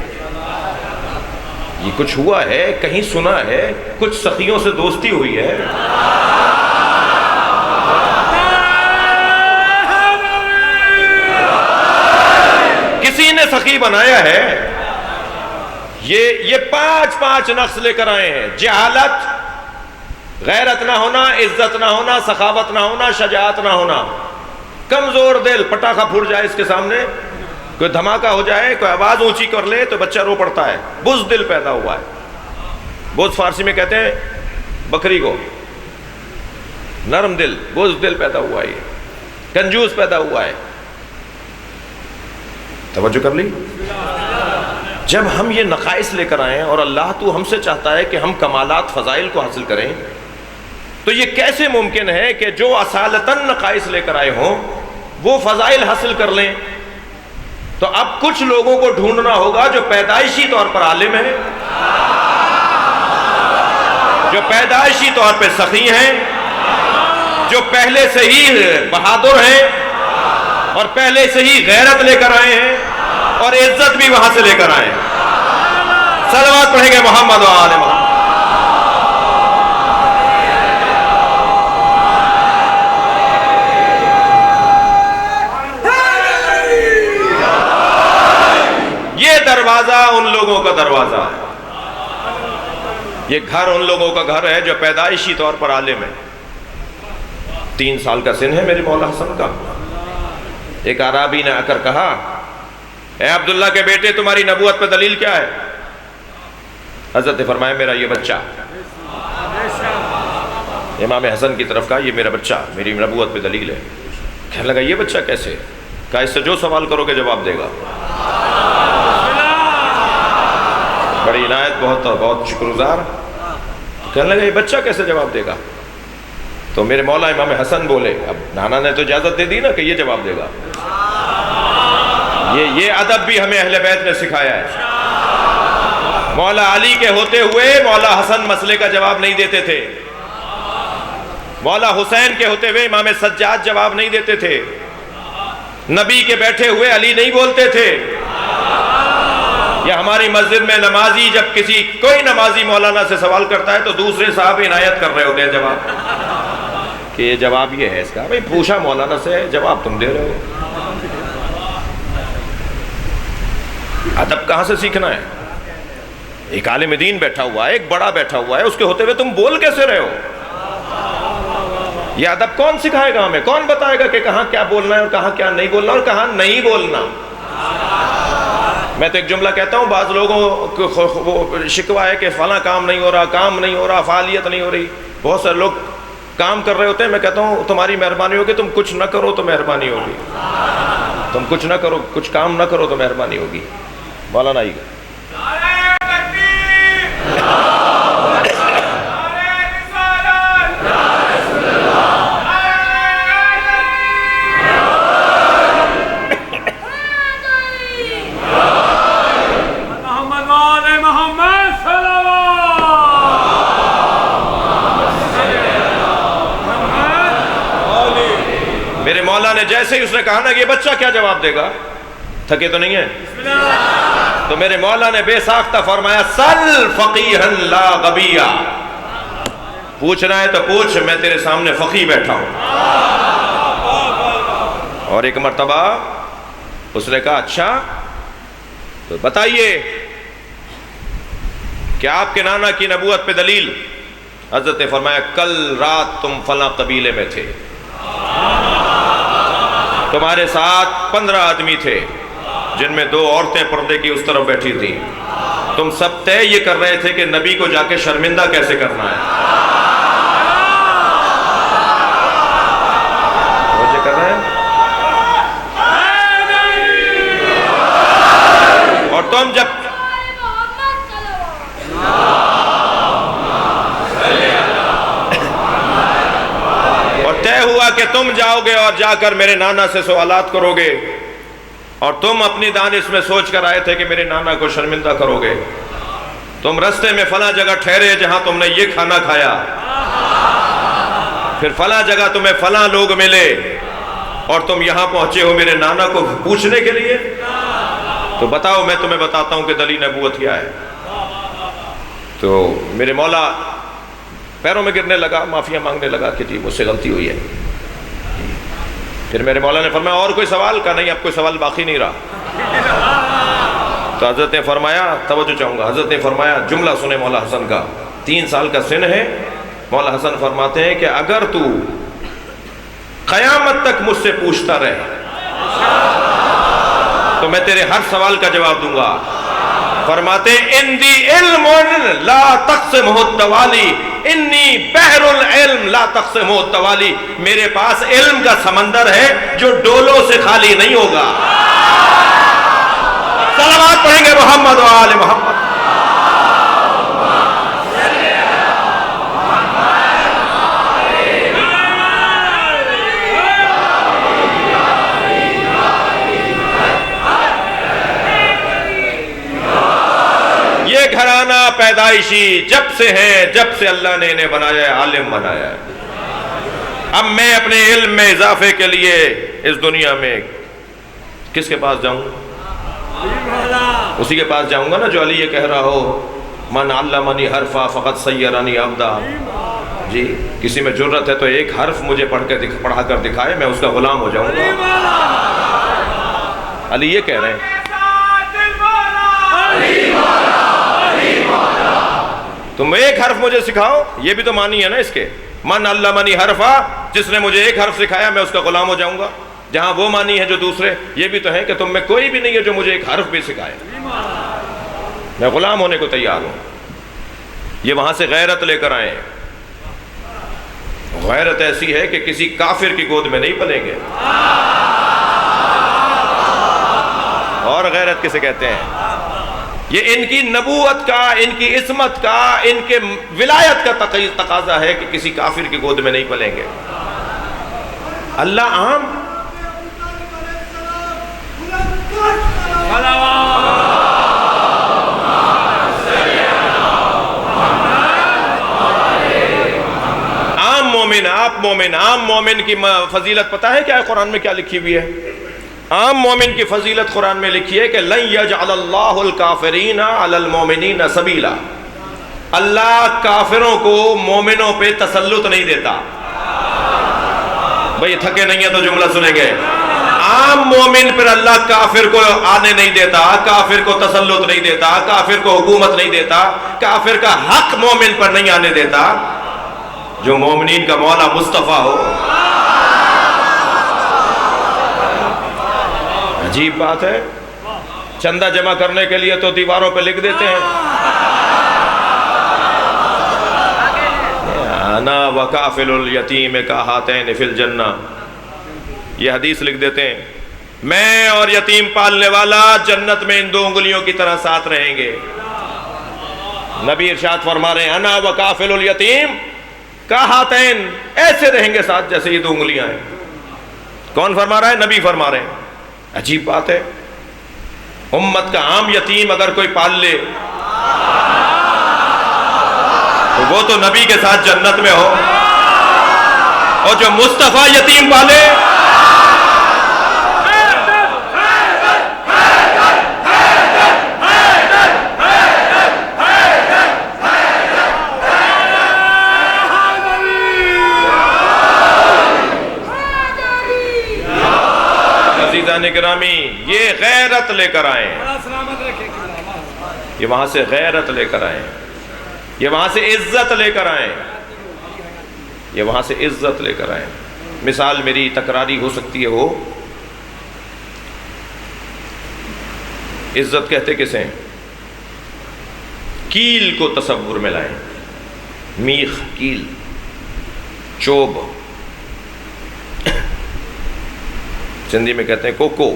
یہ کچھ ہوا ہے، کہیں سنا ہے، کچھ سخیوں سے دوستی ہوئی ہے۔ کسی نے سخی بنایا ہے۔ یہ پانچ نقص لے کر آئے ہیں: جہالت، غیرت نہ ہونا، عزت نہ ہونا، سخاوت نہ ہونا، شجاعت نہ ہونا، کمزور دل، پٹاخہ پھوٹ جائے اس کے سامنے، کوئی دھماکہ ہو جائے، کوئی آواز اونچی کر لے تو بچہ رو پڑتا ہے، بزدل پیدا ہوا ہے۔ بہت فارسی میں کہتے ہیں بکری کو، نرم دل، بزدل پیدا ہوا ہے، یہ کنجوس پیدا ہوا ہے۔ توجہ کر لی؟ جب ہم یہ نقائص لے کر آئیں اور اللہ تو ہم سے چاہتا ہے کہ ہم کمالات فضائل کو حاصل کریں، تو یہ کیسے ممکن ہے کہ جو اصالتاً نقائص لے کر آئے ہوں وہ فضائل حاصل کر لیں؟ تو اب کچھ لوگوں کو ڈھونڈنا ہوگا جو پیدائشی طور پر عالم ہیں، جو پیدائشی طور پہ سخی ہیں، جو پہلے سے ہی بہادر ہیں اور پہلے سے ہی غیرت لے کر آئے ہیں اور عزت بھی وہاں سے لے کر آئے ہیں۔ صلوات پڑھیں گے محمد و آل محمد۔ یہ دروازہ ان لوگوں کا دروازہ ہے، یہ گھر ان لوگوں کا گھر ہے جو پیدائشی طور پر عالم ہے۔ 3 سال کا سن ہے میرے مولا حسن کا۔ ایک عرابی نے آ کر کہا، اے عبداللہ کے بیٹے، تمہاری نبوت پہ دلیل کیا ہے؟ حضرت نے فرمایا، میرا یہ بچہ۔ امام حسن کی طرف کہا، یہ میرا بچہ میری نبوت پہ دلیل ہے۔ کہنے لگا، یہ بچہ کیسے؟ کہا، اس سے جو سوال کرو گے جواب دے گا۔ بڑی عنایت، بہت شکر گزار۔ کہنے لگا، یہ بچہ کیسے جواب دے گا؟ تو میرے مولا امام حسن بولے، اب نانا نے تو اجازت دے دی نا کہ یہ جواب دے گا۔ یہ ادب بھی ہمیں اہل بیت نے سکھایا ہے۔ مولا علی کے ہوتے ہوئے مولا حسن مسئلے کا جواب نہیں دیتے تھے، مولا حسین کے ہوتے ہوئے امام سجاد جواب نہیں دیتے تھے، نبی کے بیٹھے ہوئے علی نہیں بولتے تھے۔ یا ہماری مسجد میں نمازی جب کوئی نمازی مولانا سے سوال کرتا ہے تو دوسرے صاحب عنایت کر رہے ہوتے ہیں جواب، کہ یہ جواب یہ ہے اس کا۔ بھئی پوچھا مولانا سے، جواب تم دے رہے ہو۔ ادب کہاں سے سیکھنا ہے؟ ایک عالم دین بیٹھا ہوا ہے، ایک بڑا بیٹھا ہوا ہے، اس کے ہوتے ہوئے تم بول کیسے رہے ہو؟ یہ ادب کون سکھائے گا ہمیں؟ کون بتائے گا کہ کہاں کیا بولنا ہے اور کہاں کیا نہیں بولنا اور کہاں نہیں بولنا؟ میں تو ایک جملہ کہتا ہوں، بعض لوگوں کو شکوہ ہے کہ فلاں کام نہیں ہو رہا، کام نہیں ہو رہا، فعالیت نہیں ہو رہی۔ بہت سارے لوگ کام کر رہے ہوتے ہیں، میں کہتا ہوں تمہاری مہربانی ہوگی، تم کچھ نہ کرو تو مہربانی ہوگی، تم کچھ نہ کرو، کچھ کام نہ کرو تو مہربانی ہوگی۔ مولانا آئیے گا۔ میرے مولا نے جیسے ہی اس نے کہا نا کہ یہ بچہ کیا جواب دے گا، تھکے تو نہیں ہے؟ تو میرے مولا نے بے ساختہ فرمایا سل فقیہا لا غبیہ، پوچھنا ہے تو پوچھ، میں تیرے سامنے فقیہ بیٹھا ہوں۔ اور ایک مرتبہ اس نے کہا اچھا تو بتائیے کہ آپ کے نانا کی نبوت پہ دلیل؟ حضرت نے فرمایا کل رات تم فلاں قبیلے میں تھے، تمہارے ساتھ 15 آدمی تھے جن میں 2 عورتیں پردے کی اس طرف بیٹھی تھیں، تم سب طے یہ کر رہے تھے کہ نبی کو جا کے شرمندہ کیسے کرنا ہے۔ وہ کر رہے ہیں اور تم جب اور طے ہوا کہ تم جاؤ گے اور جا کر میرے نانا سے سوالات کرو گے، اور تم اپنی دانش میں سوچ کر آئے تھے کہ میرے نانا کو شرمندہ کرو گے، تم رستے میں فلاں جگہ ٹھہرے جہاں تم نے یہ کھانا کھایا، پھر فلاں جگہ تمہیں فلاں لوگ ملے اور تم یہاں پہنچے ہو میرے نانا کو پوچھنے کے لیے، تو بتاؤ میں تمہیں بتاتا ہوں کہ دلیل نبوت کیا ہے۔ تو میرے مولا پیروں میں گرنے لگا، معافیا مانگنے لگا کہ جی مجھ سے غلطی ہوئی ہے۔ پھر میرے مولا نے فرمایا اور کوئی سوال؟ کا نہیں، اب کوئی سوال باقی نہیں رہا۔ تو حضرت نے فرمایا، توجہ چاہوں گا، حضرت نے فرمایا جملہ سنے مولا حسن کا، 3 سال کا سن ہے، مولا حسن فرماتے ہیں کہ اگر تو قیامت تک مجھ سے پوچھتا رہے تو میں تیرے ہر سوال کا جواب دوں گا۔ فرماتے اندی علم لا تقسمہ التوالی، انی بحر العلم لا تقسمہ التوالی، میرے پاس علم کا سمندر ہے جو ڈولوں سے خالی نہیں ہوگا۔ صلوات پڑھیں گے محمد و آل محمد۔ گھرانہ پیدائشی جب سے ہے، جب سے اللہ نے انہیں بنایا ہے، عالم بنایا ہے۔ اب میں اپنے علم میں اضافے کے لیے اس دنیا میں کس کے پاس جاؤں؟ اسی کے پاس جاؤں گا نا جو علی یہ کہہ رہا ہو من علمنی حرفا فقط سیرنی عبدا۔ جی کسی میں جرت ہے تو ایک حرف مجھے پڑھا کر دکھائے، میں اس کا غلام ہو جاؤں گا۔ علی یہ کہہ رہے ہیں۔ تم ایک حرف مجھے سکھاؤ، یہ بھی تو معنی ہے نا اس کے، من علمنی حرفا، جس نے مجھے ایک حرف سکھایا میں اس کا غلام ہو جاؤں گا۔ جہاں وہ معنی ہے جو دوسرے یہ بھی تو ہے کہ تم میں کوئی بھی نہیں ہے جو مجھے ایک حرف بھی سکھائے، میں غلام ہونے کو تیار ہوں۔ یہ وہاں سے غیرت لے کر آئے، غیرت ایسی ہے کہ کسی کافر کی گود میں نہیں پلیں گے۔ اور غیرت کسے کہتے ہیں؟ یہ ان کی نبوت کا، ان کی عصمت کا، ان کے ولایت کا تقاضا ہے کہ کسی کافر کی گود میں نہیں پلیں گے۔ اللہ عام عام مومن کی فضیلت پتہ ہے کیا ہے قرآن میں کیا لکھی ہوئی ہے؟ عام مومن کی فضیلت قرآن میں لکھی ہے کہ لن یجعل اللہ الکافرین علی المومنین سبیلا، اللہ کافروں کو مومنوں پہ تسلط نہیں دیتا۔ بھئی تھکے نہیں ہیں تو جملہ سنیں گے، عام مومن پر اللہ کافر کو آنے نہیں دیتا، کافر کو تسلط نہیں دیتا، کافر کو حکومت نہیں دیتا، کافر کا حق مومن پر نہیں آنے دیتا۔ جو مومنین کا مولا مصطفیٰ ہو، عجیب بات ہے، چندہ جمع کرنے کے لیے تو دیواروں پہ لکھ دیتے ہیں انا وکافل الیتیم کہاتین فی الجنہ، یہ حدیث لکھ دیتے ہیں میں اور یتیم پالنے والا جنت میں ان 2 انگلیوں کی طرح ساتھ رہیں گے۔ نبی ارشاد فرما رہے ہیں انا وکافل الیتیم کہاتین، ایسے رہیں گے ساتھ جیسے یہ 2 انگلیاں ہیں۔ کون فرما رہا ہے؟ نبی فرما رہے ہیں۔ عجیب بات ہے، امت کا عام یتیم اگر کوئی پال لے تو وہ تو نبی کے ساتھ جنت میں ہو، اور جو مصطفیٰ یتیم پالے ناظرین گرامی، یہ غیرت لے کر آئیں، یہ وہاں سے غیرت لے کر آئیں، یہ وہاں سے عزت لے کر آئیں، یہ وہاں سے عزت لے کر آئیں۔ مثال میری تکراری ہو سکتی ہے، ہو عزت کہتے کسے ہیں؟ کیل کو تصور میں لائیں، میخ، کیل، چوب، سندھی میں کہتے ہیں کوکو،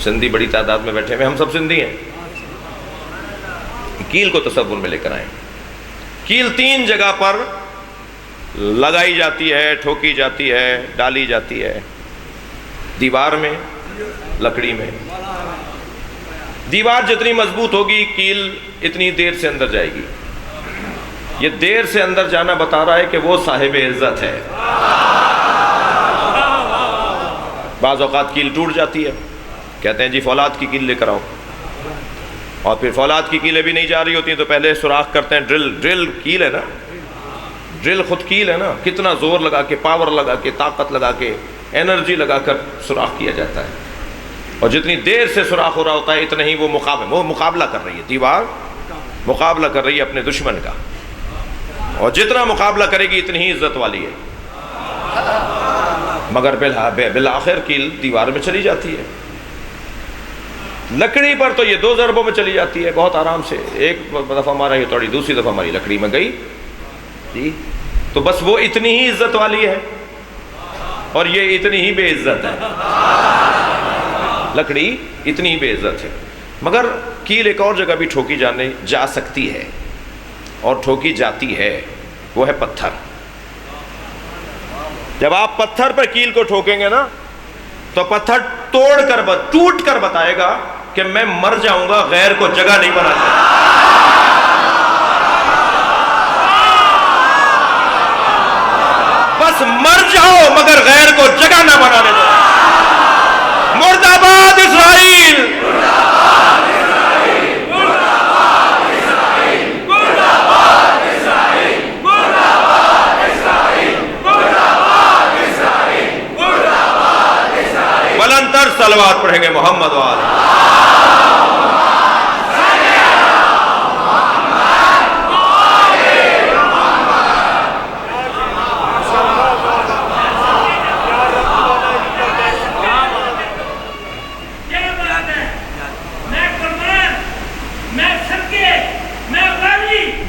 سندھی بڑی تعداد میں بیٹھے ہوئے، ہم سب سندھی ہیں۔ کیل کو تصور میں لے کر آئیں۔ کیل 3 جگہ پر لگائی جاتی ہے، ٹھوکی جاتی ہے، ڈالی جاتی ہے، دیوار میں، لکڑی میں۔ دیوار جتنی مضبوط ہوگی کیل اتنی دیر سے اندر جائے گی۔ یہ دیر سے اندر جانا بتا رہا ہے کہ وہ صاحب عزت ہے۔ بعض اوقات کیل ٹوٹ جاتی ہے، کہتے ہیں جی فولاد کی کیل لے کر آؤ، اور پھر فولاد کی کیلیں بھی نہیں جا رہی ہوتی ہیں تو پہلے سوراخ کرتے ہیں، ڈرل کیل ہے نا، ڈرل خود کیل ہے نا، کتنا زور لگا کے، پاور لگا کے، طاقت لگا کے، انرجی لگا کر سوراخ کیا جاتا ہے، اور جتنی دیر سے سوراخ ہو رہا ہوتا ہے اتنا ہی وہ مقابلہ کر رہی ہے، دیوار مقابلہ کر رہی ہے اپنے دشمن کا، اور جتنا مقابلہ کرے گی اتنی ہی عزت والی ہے۔ مگر بالآخر کیل دیوار میں چلی جاتی ہے۔ لکڑی پر تو یہ 2 ضربوں میں چلی جاتی ہے، بہت آرام سے، ایک دفعہ ہمارا یہ توڑی، دوسری دفعہ ہماری لکڑی میں گئی جی، تو بس وہ اتنی ہی عزت والی ہے اور یہ اتنی ہی بے عزت ہے۔ لکڑی اتنی ہی بے عزت ہے، مگر کیل ایک اور جگہ بھی ٹھوکی جا سکتی ہے اور ٹھوکی جاتی ہے، وہ ہے پتھر۔ جب آپ پتھر پر کیل کو ٹھوکیں گے نا تو پتھر ٹوٹ کر بتائے گا کہ میں مر جاؤں گا، غیر کو جگہ نہیں بنا سکتا۔ بس مر جاؤ مگر غیر کو جگہ نہ بنانے دو۔ مرد آباد اسرائیل، بلندتر صلوات پڑھیں گے محمد و آل۔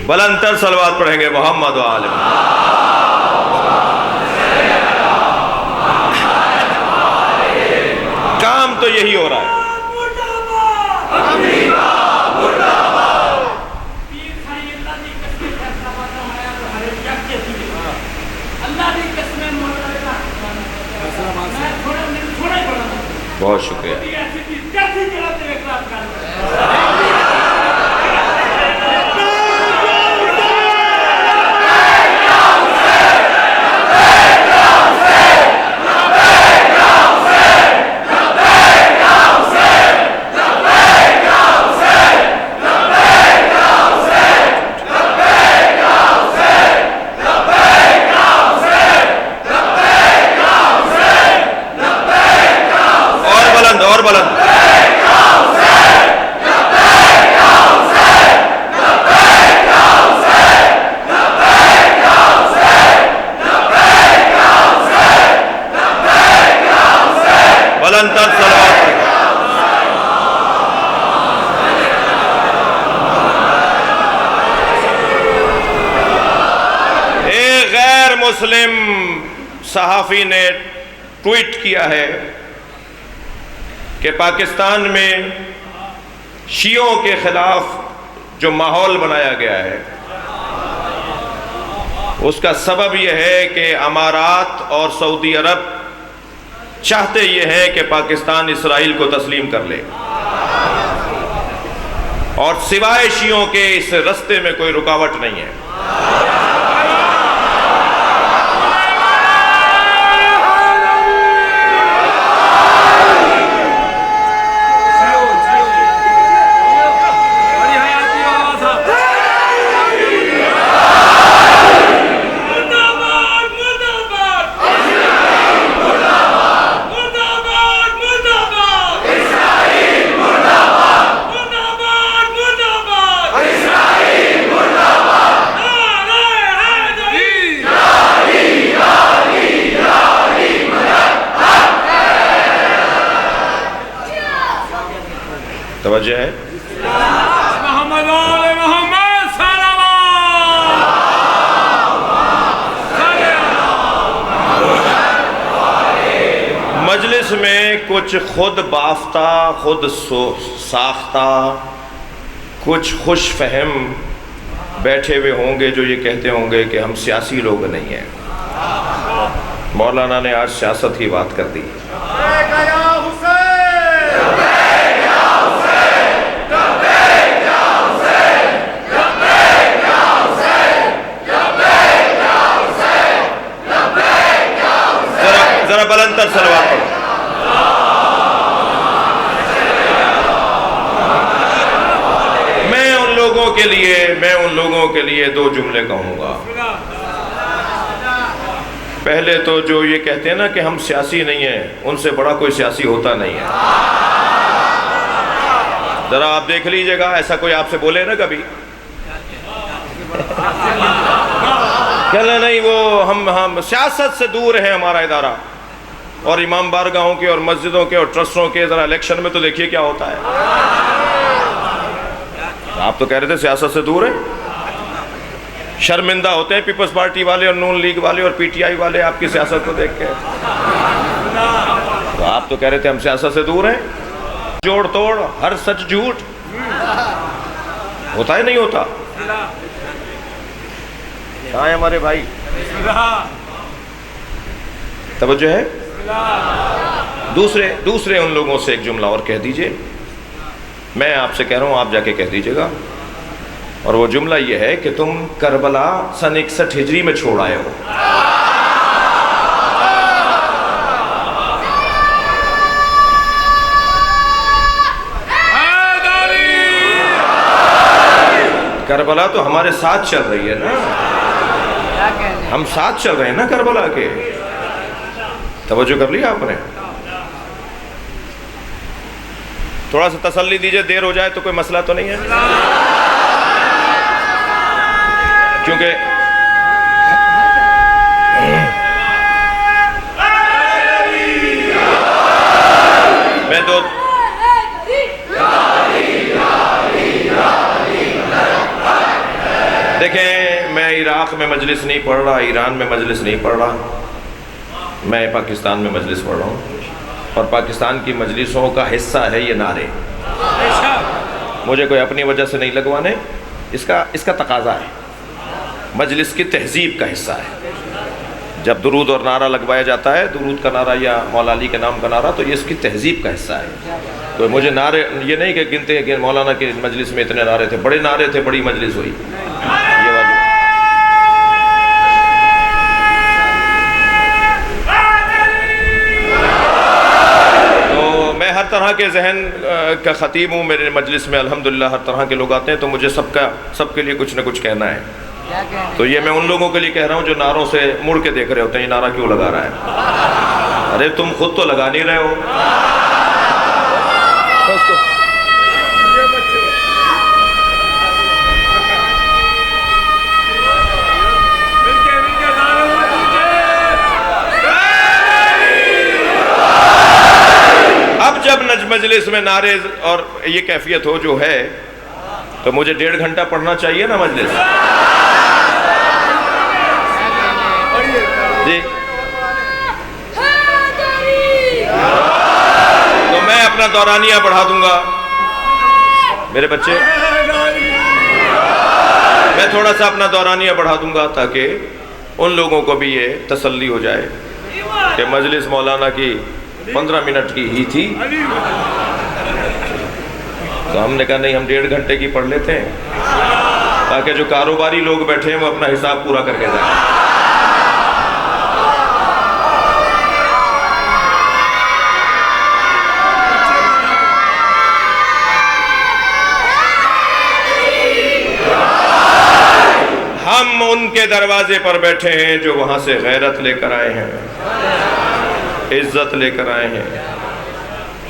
بلندتر صلوات پڑھیں گے محمد و آل۔ کام تو یہی ہو رہا ہے۔ بہت شکریہ۔ اور بلند۔ بلندتر صلوات۔ ایک غیر مسلم صحافی نے ٹویٹ کیا ہے کہ پاکستان میں شیعوں کے خلاف جو ماحول بنایا گیا ہے اس کا سبب یہ ہے کہ امارات اور سعودی عرب چاہتے یہ ہے کہ پاکستان اسرائیل کو تسلیم کر لے، اور سوائے شیعوں کے اس رستے میں کوئی رکاوٹ نہیں ہے۔ توجہ ہے؟
محمد آل محمد
مجلس میں کچھ خود بافتہ، خود ساختہ، کچھ خوش فہم بیٹھے ہوئے ہوں گے جو یہ کہتے ہوں گے کہ ہم سیاسی لوگ نہیں ہیں۔ مولانا نے آج سیاست کی بات کر دی۔ ذرا بلند تر صلوات پڑھو۔ میں ان لوگوں کے لیے دو جملے کہوں گا۔ پہلے تو جو یہ کہتے ہیں نا کہ ہم سیاسی نہیں ہیں، ان سے بڑا کوئی سیاسی ہوتا نہیں ہے۔ ذرا آپ دیکھ لیجئے گا، ایسا کوئی آپ سے بولے نا کبھی کہنا نہیں وہ ہم سیاست سے دور ہیں، ہمارا ادارہ، اور امام بارگاہوں کے اور مسجدوں کے اور ٹرسٹوں کے ذرا الیکشن میں تو دیکھیے کیا ہوتا ہے۔ آپ تو کہہ رہے تھے سیاست سے دور ہیں، شرمندہ ہوتے ہیں پیپلز پارٹی والے اور نون لیگ والے اور پی ٹی آئی والے آپ کی سیاست کو دیکھ کے۔ تو آپ تو کہہ رہے تھے ہم سیاست سے دور ہیں۔ جوڑ توڑ، ہر سچ جھوٹ ہوتا ہے نہیں ہوتا؟ کہاں ہے ہمارے بھائی؟ توجہ ہے؟ دوسرے ان لوگوں سے ایک جملہ اور کہہ دیجئے، میں آپ سے کہہ رہا ہوں، آپ جا کے کہہ دیجئے گا، اور وہ جملہ یہ ہے کہ تم کربلا سن 61 ہجری میں چھوڑ آئے ہو۔ کربلا تو ہمارے ساتھ چل رہی ہے نا، ہم ساتھ چل رہے ہیں نا کربلا کے۔ توجہ کر لیا آپ نے؟ تھوڑا سا تسلی دیجئے، دیر ہو جائے تو کوئی مسئلہ تو نہیں ہے، کیونکہ میں تو دیکھیں، میں عراق میں مجلس نہیں پڑھ رہا، ایران میں مجلس نہیں پڑھ رہا، میں پاکستان میں مجلس پڑھ رہا ہوں، اور پاکستان کی مجلسوں کا حصہ ہے یہ نعرے۔ مجھے کوئی اپنی وجہ سے نہیں لگوانے، اس کا تقاضا ہے، مجلس کی تہذیب کا حصہ ہے۔ جب درود اور نعرہ لگوایا جاتا ہے، درود کا نعرہ یا مولا علی کے نام کا نعرہ، تو یہ اس کی تہذیب کا حصہ ہے۔ تو مجھے نعرے یہ نہیں کہ گنتے ہیں کہ مولانا کی مجلس میں اتنے نعرے تھے، بڑے نعرے تھے، بڑی مجلس ہوئی۔ یہ والی ہر طرح کے ذہن کا خطیب ہوں، میرے مجلس میں الحمدللہ ہر طرح کے لوگ آتے ہیں، تو مجھے سب کے لیے کچھ نہ کچھ کہنا ہے۔ تو یہ میں ان لوگوں کے لیے کہہ رہا ہوں جو نعروں سے مڑ کے دیکھ رہے ہوتے ہیں، یہ نعرہ کیوں لگا رہا ہے؟ ارے تم خود تو لگا نہیں رہے ہو۔ اب جب مجلس میں نعرے اور یہ کیفیت ہو جو ہے، تو مجھے 1.5 گھنٹہ پڑھنا چاہیے نا مجلس جی۔ تو میں اپنا دورانیہ بڑھا دوں گا میرے بچے، میں تھوڑا سا اپنا دورانیہ بڑھا دوں گا تاکہ ان لوگوں کو بھی یہ تسلی ہو جائے کہ مجلس مولانا کی 15 منٹ کی ہی تھی، تو ہم نے کہا نہیں، ہم 1.5 گھنٹے کی پڑھ لیتے ہیں تاکہ جو کاروباری لوگ بیٹھے ہیں وہ اپنا حساب پورا کر کے جائیں۔ ہم ان کے دروازے پر بیٹھے ہیں جو وہاں سے غیرت لے کر آئے ہیں، عزت لے کر آئے ہیں۔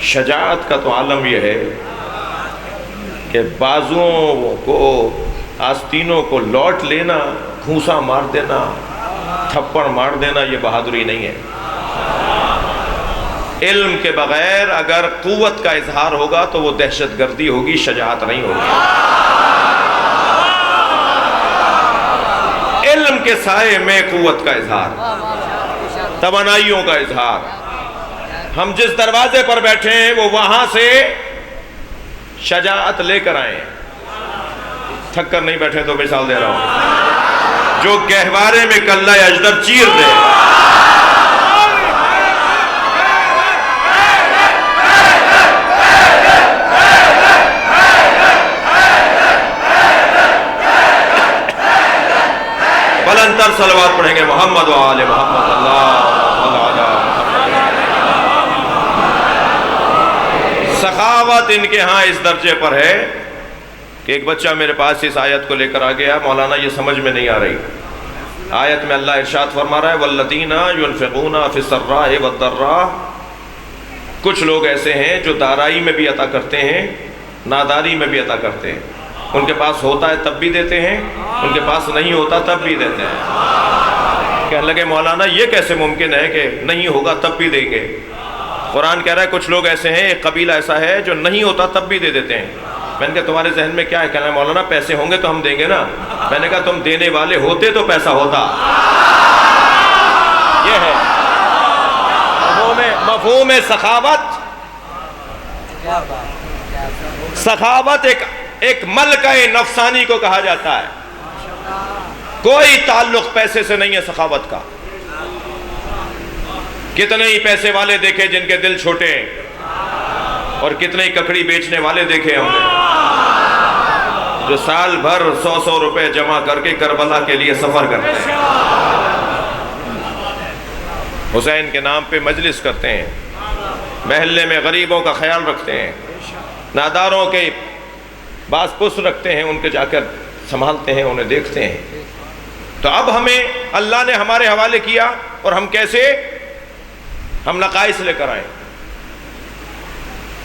شجاعت کا تو عالم یہ ہے کہ بازوؤں کو، آستینوں کو لوٹ لینا، گھونسا مار دینا، تھپڑ مار دینا، یہ بہادری نہیں ہے۔ علم کے بغیر اگر قوت کا اظہار ہوگا تو وہ دہشت گردی ہوگی، شجاعت نہیں ہوگی۔ علم کے سائے میں قوت کا اظہار، توانائیوں کا اظہار۔ ہم جس دروازے پر بیٹھے ہیں وہ وہاں سے شجاعت لے کر آئے ہیں، تھک کر نہیں بیٹھے۔ تو مثال دے رہا ہوں، جو گہوارے میں کلہ اجدر چیر دے، بلند تر صلوات پڑھیں گے محمد و آل محمد، اللہ علیہ محمد۔ سخاوت ان کے ہاں اس درجے پر ہے کہ ایک بچہ میرے پاس اس آیت کو لے کر آ گیا، مولانا یہ سمجھ میں نہیں آ رہی۔ آیت میں اللہ ارشاد فرما رہا ہے والذین ينفقون فی السراء والضراء، کچھ لوگ ایسے ہیں جو دارائی میں بھی عطا کرتے ہیں، ناداری میں بھی عطا کرتے ہیں۔ ان کے پاس ہوتا ہے تب بھی دیتے ہیں، ان کے پاس نہیں ہوتا تب بھی دیتے ہیں۔ کہنے لگے مولانا یہ کیسے ممکن ہے کہ نہیں ہوگا تب بھی دیں گے؟ قرآن کہہ رہا ہے کچھ لوگ ایسے ہیں، ایک قبیلہ ایسا ہے جو نہیں ہوتا تب بھی دے دیتے ہیں۔ میں نے کہا تمہارے ذہن میں کیا ہے؟ کہنا ہے مولانا پیسے ہوں گے تو ہم دیں گے نا۔ میں نے کہا تم دینے والے ہوتے تو پیسہ ہوتا۔ یہ ہے مفہوم سخاوت۔ سخاوت ایک ملکہ نفسانی کو کہا جاتا ہے، کوئی تعلق پیسے سے نہیں ہے سخاوت کا۔ کتنے ہی پیسے والے دیکھے جن کے دل چھوٹے ہیں، اور کتنے ہی ککڑی بیچنے والے دیکھے ہوں گے جو سال بھر 100 روپے جمع کر کے کربلا کے لیے سفر کرتے ہیں، حسین کے نام پہ مجلس کرتے ہیں، محلے میں غریبوں کا خیال رکھتے ہیں، ناداروں کے باس پس رکھتے ہیں، ان کے جا کر سنبھالتے ہیں، انہیں دیکھتے ہیں۔ تو اب ہمیں اللہ نے ہمارے حوالے کیا، اور ہم کیسے ہم نقائص لے کر آئیں۔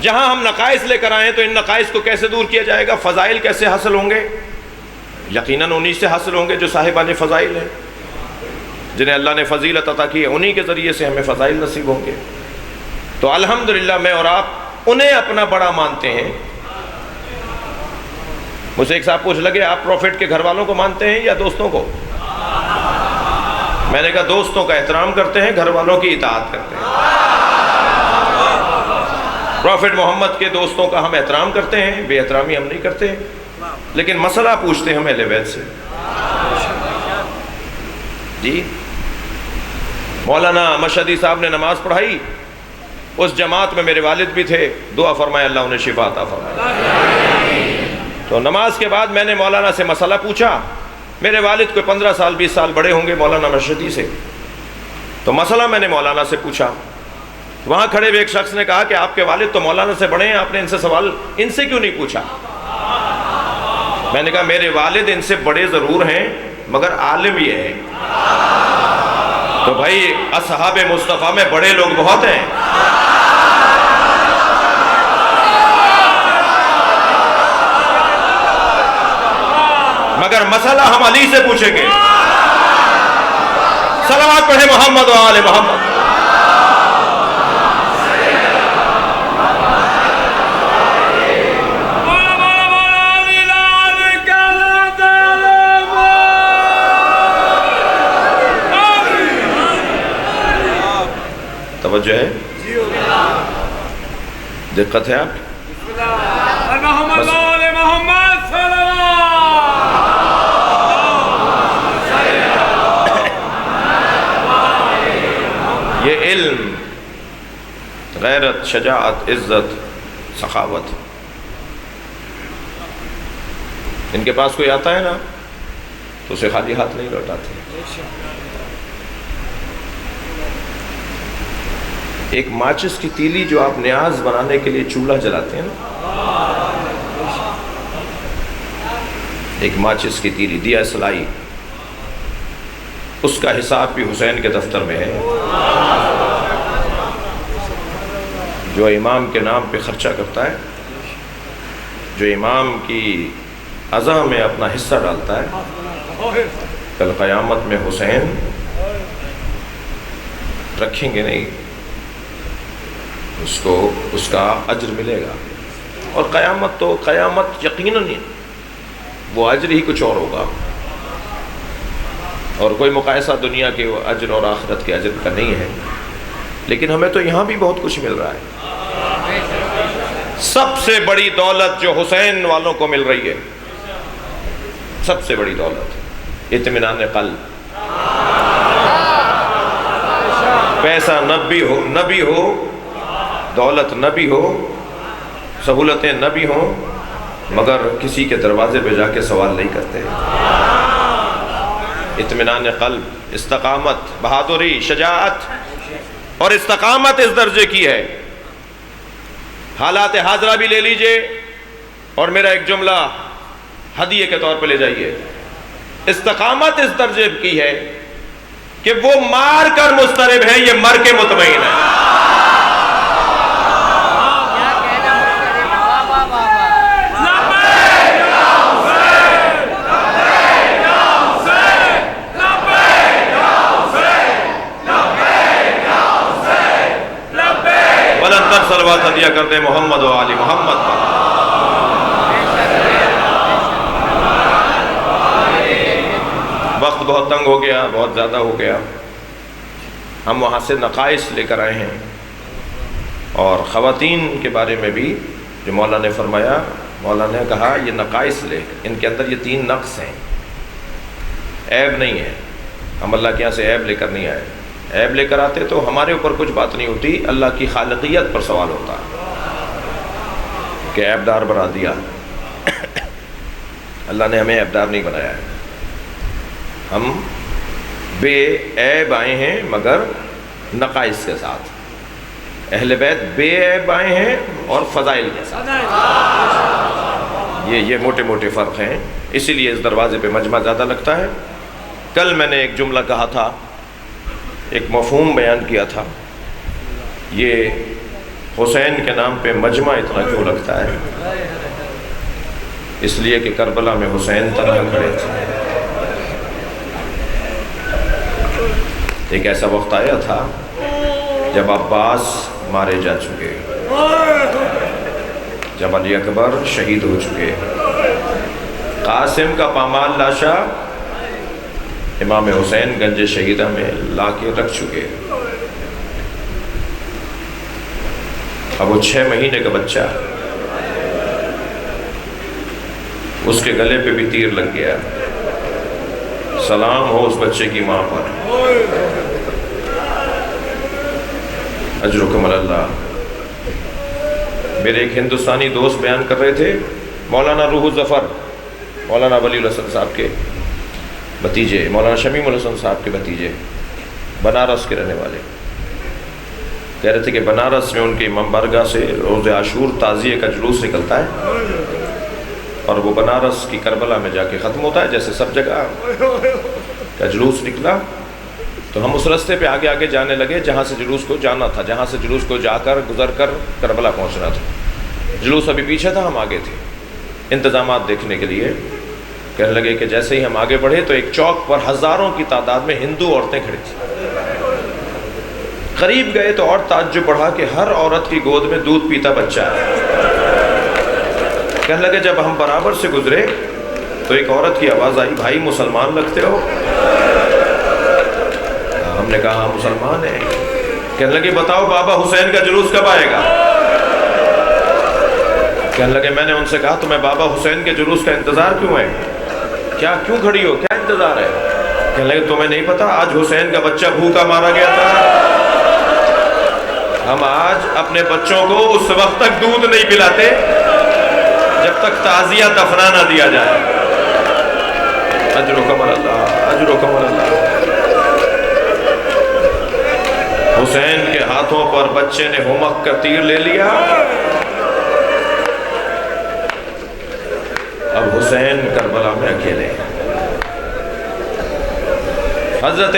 جہاں ہم نقائص لے کر آئیں تو ان نقائص کو کیسے دور کیا جائے گا؟ فضائل کیسے حاصل ہوں گے؟ یقیناً انہی سے حاصل ہوں گے جو صاحبان فضائل ہیں، جنہیں اللہ نے فضیلت عطا کی ہے، انہی کے ذریعے سے ہمیں فضائل نصیب ہوں گے۔ تو الحمدللہ میں اور آپ انہیں اپنا بڑا مانتے ہیں۔ مجھ سے ایک صاحب پوچھ لگے آپ پروفٹ کے گھر والوں کو مانتے ہیں یا دوستوں کو؟ میں نے کہا دوستوں کا احترام کرتے ہیں، گھر والوں کی اطاعت کرتے ہیں۔ پروفٹ محمد کے دوستوں کا ہم احترام کرتے ہیں، بے احترامی ہم نہیں کرتے، لیکن مسئلہ پوچھتے ہیں ہم اہل بیت سے۔ جی مولانا مشہدی صاحب نے نماز پڑھائی، اس جماعت میں میرے والد بھی تھے، دعا فرمائے اللہ انہیں شفا عطا فرمائے۔ تو نماز کے بعد میں نے مولانا سے مسئلہ پوچھا، میرے والد کوئی 15 سال 20 سال بڑے ہوں گے مولانا مشہدی سے، تو مسئلہ میں نے مولانا سے پوچھا۔ وہاں کھڑے ہوئے ایک شخص نے کہا کہ آپ کے والد تو مولانا سے بڑے ہیں، آپ نے ان سے سوال ان سے کیوں نہیں پوچھا؟ میں نے کہا میرے والد ان سے بڑے ضرور ہیں مگر عالم یہ ہے۔ تو بھائی اصحاب مصطفیٰ میں بڑے لوگ بہت ہیں، مگر مسئلہ ہم علی سے پوچھیں گے۔ صلوات پڑھیں محمد و آل محمد۔ توجہ ہے، دقت ہے آپ یہ علم، غیرت، شجاعت، عزت، سخاوت، ان کے پاس کوئی آتا ہے نا تو اسے خالی ہاتھ نہیں لوٹاتے۔ ایک ماچس کی تیلی جو آپ نیاز بنانے کے لیے چولہا جلاتے ہیں نا، ایک ماچس کی تیلی، دیا سلائی، اس کا حساب بھی حسین کے دفتر میں ہے۔ جو امام کے نام پہ خرچہ کرتا ہے، جو امام کی عزا میں اپنا حصہ ڈالتا ہے، کل قیامت میں حسین رکھیں گے نہیں، اس کو اس کا اجر ملے گا. اور قیامت یقیناً وہ اجر ہی کچھ اور ہوگا، اور کوئی مقایسہ دنیا کے اجر اور آخرت کے اجر کا نہیں ہے. لیکن ہمیں تو یہاں بھی بہت کچھ مل رہا ہے. سب سے بڑی دولت جو حسین والوں کو مل رہی ہے، سب سے بڑی دولت اطمینان قلب. پیسہ نہ بھی ہو، دولت نہ بھی ہو، سہولتیں نہ بھی ہوں، مگر کسی کے دروازے پہ جا کے سوال نہیں کرتے. اطمینان قلب، استقامت، بہادری، شجاعت اور استقامت اس درجے کی ہے. حالات حاضرہ بھی لے لیجئے اور میرا ایک جملہ ہدیے کے طور پہ لے جائیے. استقامت اس درجے کی ہے کہ وہ مار کر مضطرب ہے، یہ مر کے مطمئن ہے. صلوات ہدیہ کر دیں محمد و آل محمد پر. وقت بہت تنگ ہو گیا، بہت زیادہ ہو گیا. ہم وہاں سے نقائص لے کر آئے ہیں، اور خواتین کے بارے میں بھی جو مولانا نے فرمایا، مولانا نے کہا یہ نقائص لے، ان کے اندر یہ 3 نقص ہیں. عیب نہیں ہے، ہم اللہ کے یہاں سے عیب لے کر نہیں آئے. عیب لے کر آتے تو ہمارے اوپر کچھ بات نہیں ہوتی، اللہ کی خالقیت پر سوال ہوتا کہ عیب دار بنا دیا. اللہ نے ہمیں عیب دار نہیں بنایا ہے. ہم بے عیب آئے ہیں مگر نقائص کے ساتھ. اہل بیت بے عیب آئے ہیں اور فضائل کے ساتھ. یہ موٹے موٹے فرق ہیں. اسی لیے اس دروازے پہ مجمع زیادہ لگتا ہے. کل میں نے ایک جملہ کہا تھا، ایک مفہوم بیان کیا تھا، یہ حسین کے نام پہ مجمع اتنا کیوں لگتا ہے؟ اس لیے کہ کربلا میں حسین تنہا کھڑے تھے. ایک ایسا وقت آیا تھا جب عباس مارے جا چکے، جب علی اکبر شہید ہو چکے، قاسم کا پامال لاشا امام حسین گنج شہیدہ میں لا کے رکھ چکے. اب وہ 6 مہینے کا بچہ، اس کے گلے پہ بھی تیر لگ گیا. سلام ہو اس بچے کی ماں پر، اجرکم اللہ. میرے ایک ہندوستانی دوست بیان کر رہے تھے، مولانا روح الظفر، مولانا ولی الحسن صاحب کے بھتیجے، مولانا شمیم الحسن صاحب کے بھتیجے، بنارس کے رہنے والے، کہہ رہے تھے کہ بنارس میں ان کے امام بارگاہ سے روز عاشور تعزیے کا جلوس نکلتا ہے، اور وہ بنارس کی کربلا میں جا کے ختم ہوتا ہے. جیسے سب جگہ کا جلوس نکلا تو ہم اس راستے پہ آگے آگے جانے لگے جہاں سے جلوس کو جانا تھا، جہاں سے جلوس کو جا کر گزر کر کربلا پہنچنا تھا. جلوس ابھی پیچھے تھا، ہم آگے تھے انتظامات دیکھنے کے لیے. کہنے لگے کہ جیسے ہی ہم آگے بڑھے تو ایک چوک پر ہزاروں کی تعداد میں ہندو عورتیں کھڑی تھیں. قریب گئے تو اور تعجب بڑھا کہ ہر عورت کی گود میں دودھ پیتا بچہ ہے. کہنے لگے جب ہم برابر سے گزرے تو ایک عورت کی آواز آئی، بھائی مسلمان لگتے ہو؟ ہم نے کہا ہاں مسلمان ہیں. کہنے لگے بتاؤ بابا حسین کا جلوس کب آئے گا؟ کہنے لگے میں نے ان سے کہا تمہیں بابا حسین کے جلوس کا انتظار کیوں ہے؟ کیوں کھڑی ہو، کیا انتظار ہے؟ کہنے لگے تمہیں نہیں پتا آج حسین کا بچہ بھوکا مارا گیا تھا. ہم آج اپنے بچوں کو اس وقت تک دودھ نہیں پلاتے جب تک تعزیہ دفنا نہ دیا جائے. اجرکم اللہ، اجرکم اللہ. حسین کے ہاتھوں پر بچے نے ہومک کا تیر لے لیا. اب حسین کربلا میں اکیلے. حضرت